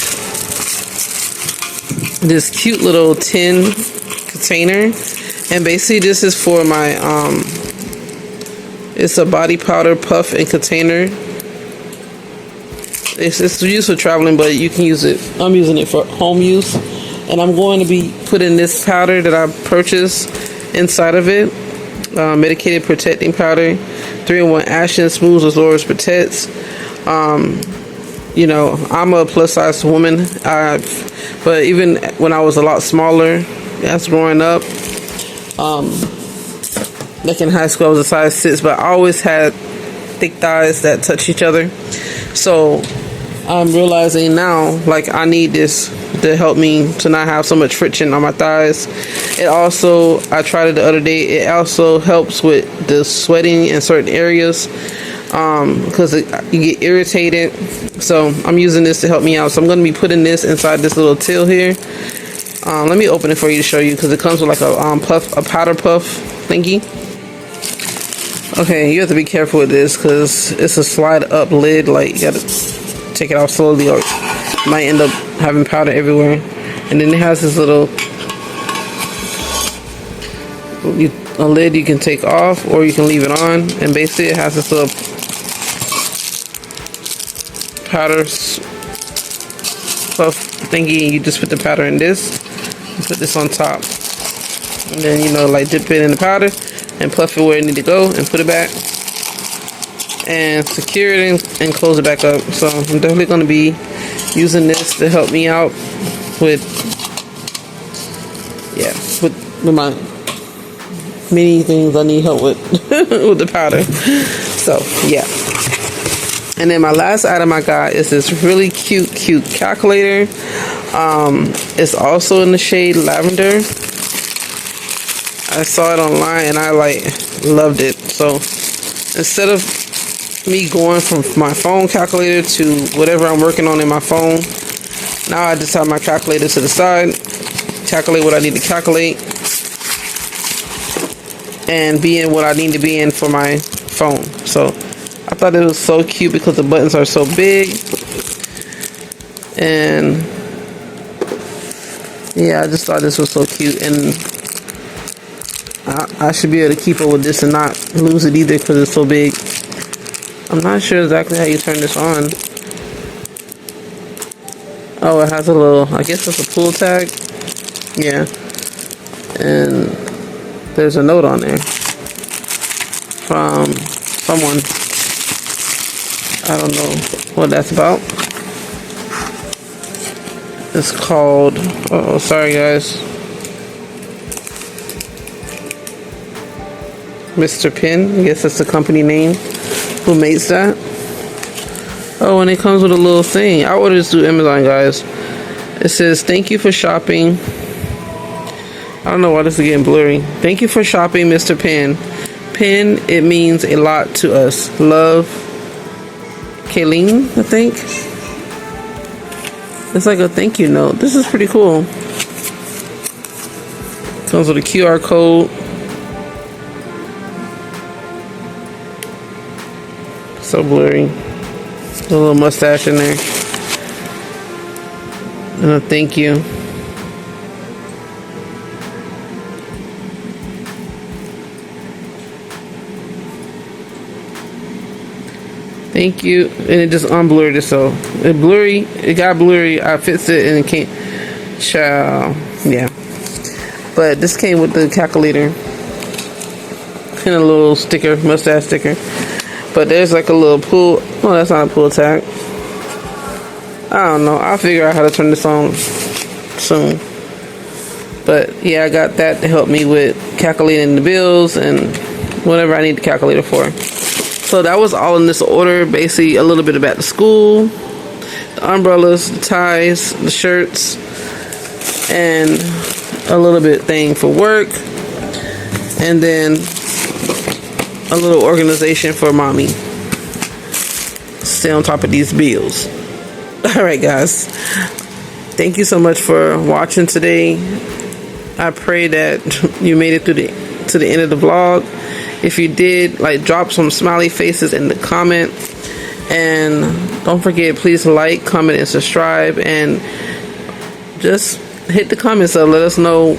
this cute little tin container, and basically this is for my it's a body powder puff and container. It's used for traveling, but you can use it. I'm using it for home use, and I'm going to be putting this powder that I purchased inside of it. Medicated protecting powder, 3-in-1 action, smooths, absorbs, protects. You know, I'm a plus size woman, but even when I was a lot smaller, that's growing up. Like in high school, I was a size 6, but I always had thick thighs that touch each other. So I'm realizing now, like, I need this to help me to not have so much friction on my thighs. It also, I tried it the other day, it also helps with the sweating in certain areas because you get irritated. So I'm using this to help me out. So I'm going to be putting this inside this little till here. Let me open it for you to show you because it comes with like a powder puff thingy. Okay, you have to be careful with this because it's a slide up lid. Like, you gotta take it off slowly or you might end up having powder everywhere. And then it has this little a lid you can take off or you can leave it on. And basically it has this little powder puff thingy, and you just put the powder in this and put this on top. And then, you know, like dip it in the powder and puff it where it need to go and put it back and secure it and close it back up. So I'm definitely going to be using this to help me out with my many things I need help with with the powder. So yeah. And then my last item I got is this really cute calculator. It's also in the shade lavender. I saw it online and I loved it. So instead of me going from my phone calculator to whatever I'm working on in my phone, now I just have my calculator to the side, calculate what I need to calculate, and be in what I need to be in for my phone. So I thought it was so cute because the buttons are so big. And yeah, I just thought this was so cute. And I should be able to keep up with this and not lose it either because it's so big. I'm not sure exactly how you turn this on. Oh, it has a little, I guess it's a pull tag. Yeah. And there's a note on there from someone. I don't know what that's about. It's called, oh, sorry guys, Mr. Pin. I guess that's the company name who makes that. Oh, and it comes with a little thing. I ordered this through Amazon, guys. It says, thank you for shopping. I don't know why this is getting blurry. Thank you for shopping, Mr. Pin. Pin, it means a lot to us. Love, Kayleen, I think. It's like a thank you note. This is pretty cool. Comes with a QR code. So blurry. A little mustache in there. And a thank you. Thank you. And it just unblurred it, so it got blurry. I fixed it and it came. Yeah. But this came with the calculator and a little sticker, mustache sticker. But there's like a little pull. Oh, that's not a pull tag. I don't know. I'll figure out how to turn this on soon. But yeah, I got that to help me with calculating the bills and whatever I need the calculator for. So that was all in this order. Basically a little bit about the school, the umbrellas, the ties, the shirts, and a little bit thing for work, and then a little organization for mommy. Stay on top of these bills. Alright guys, thank you so much for watching today. I pray that you made it to the end of the vlog. If you did, drop some smiley faces in the comment. And don't forget, please like, comment, and subscribe. And just hit the comments up. Let us know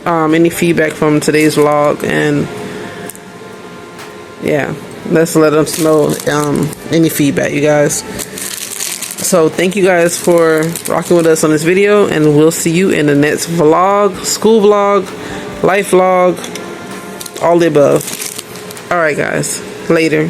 any feedback from today's vlog. And yeah, let's let us know any feedback, you guys. So thank you guys for rocking with us on this video. And we'll see you in the next vlog, school vlog, life vlog. All the above. Alright guys, later.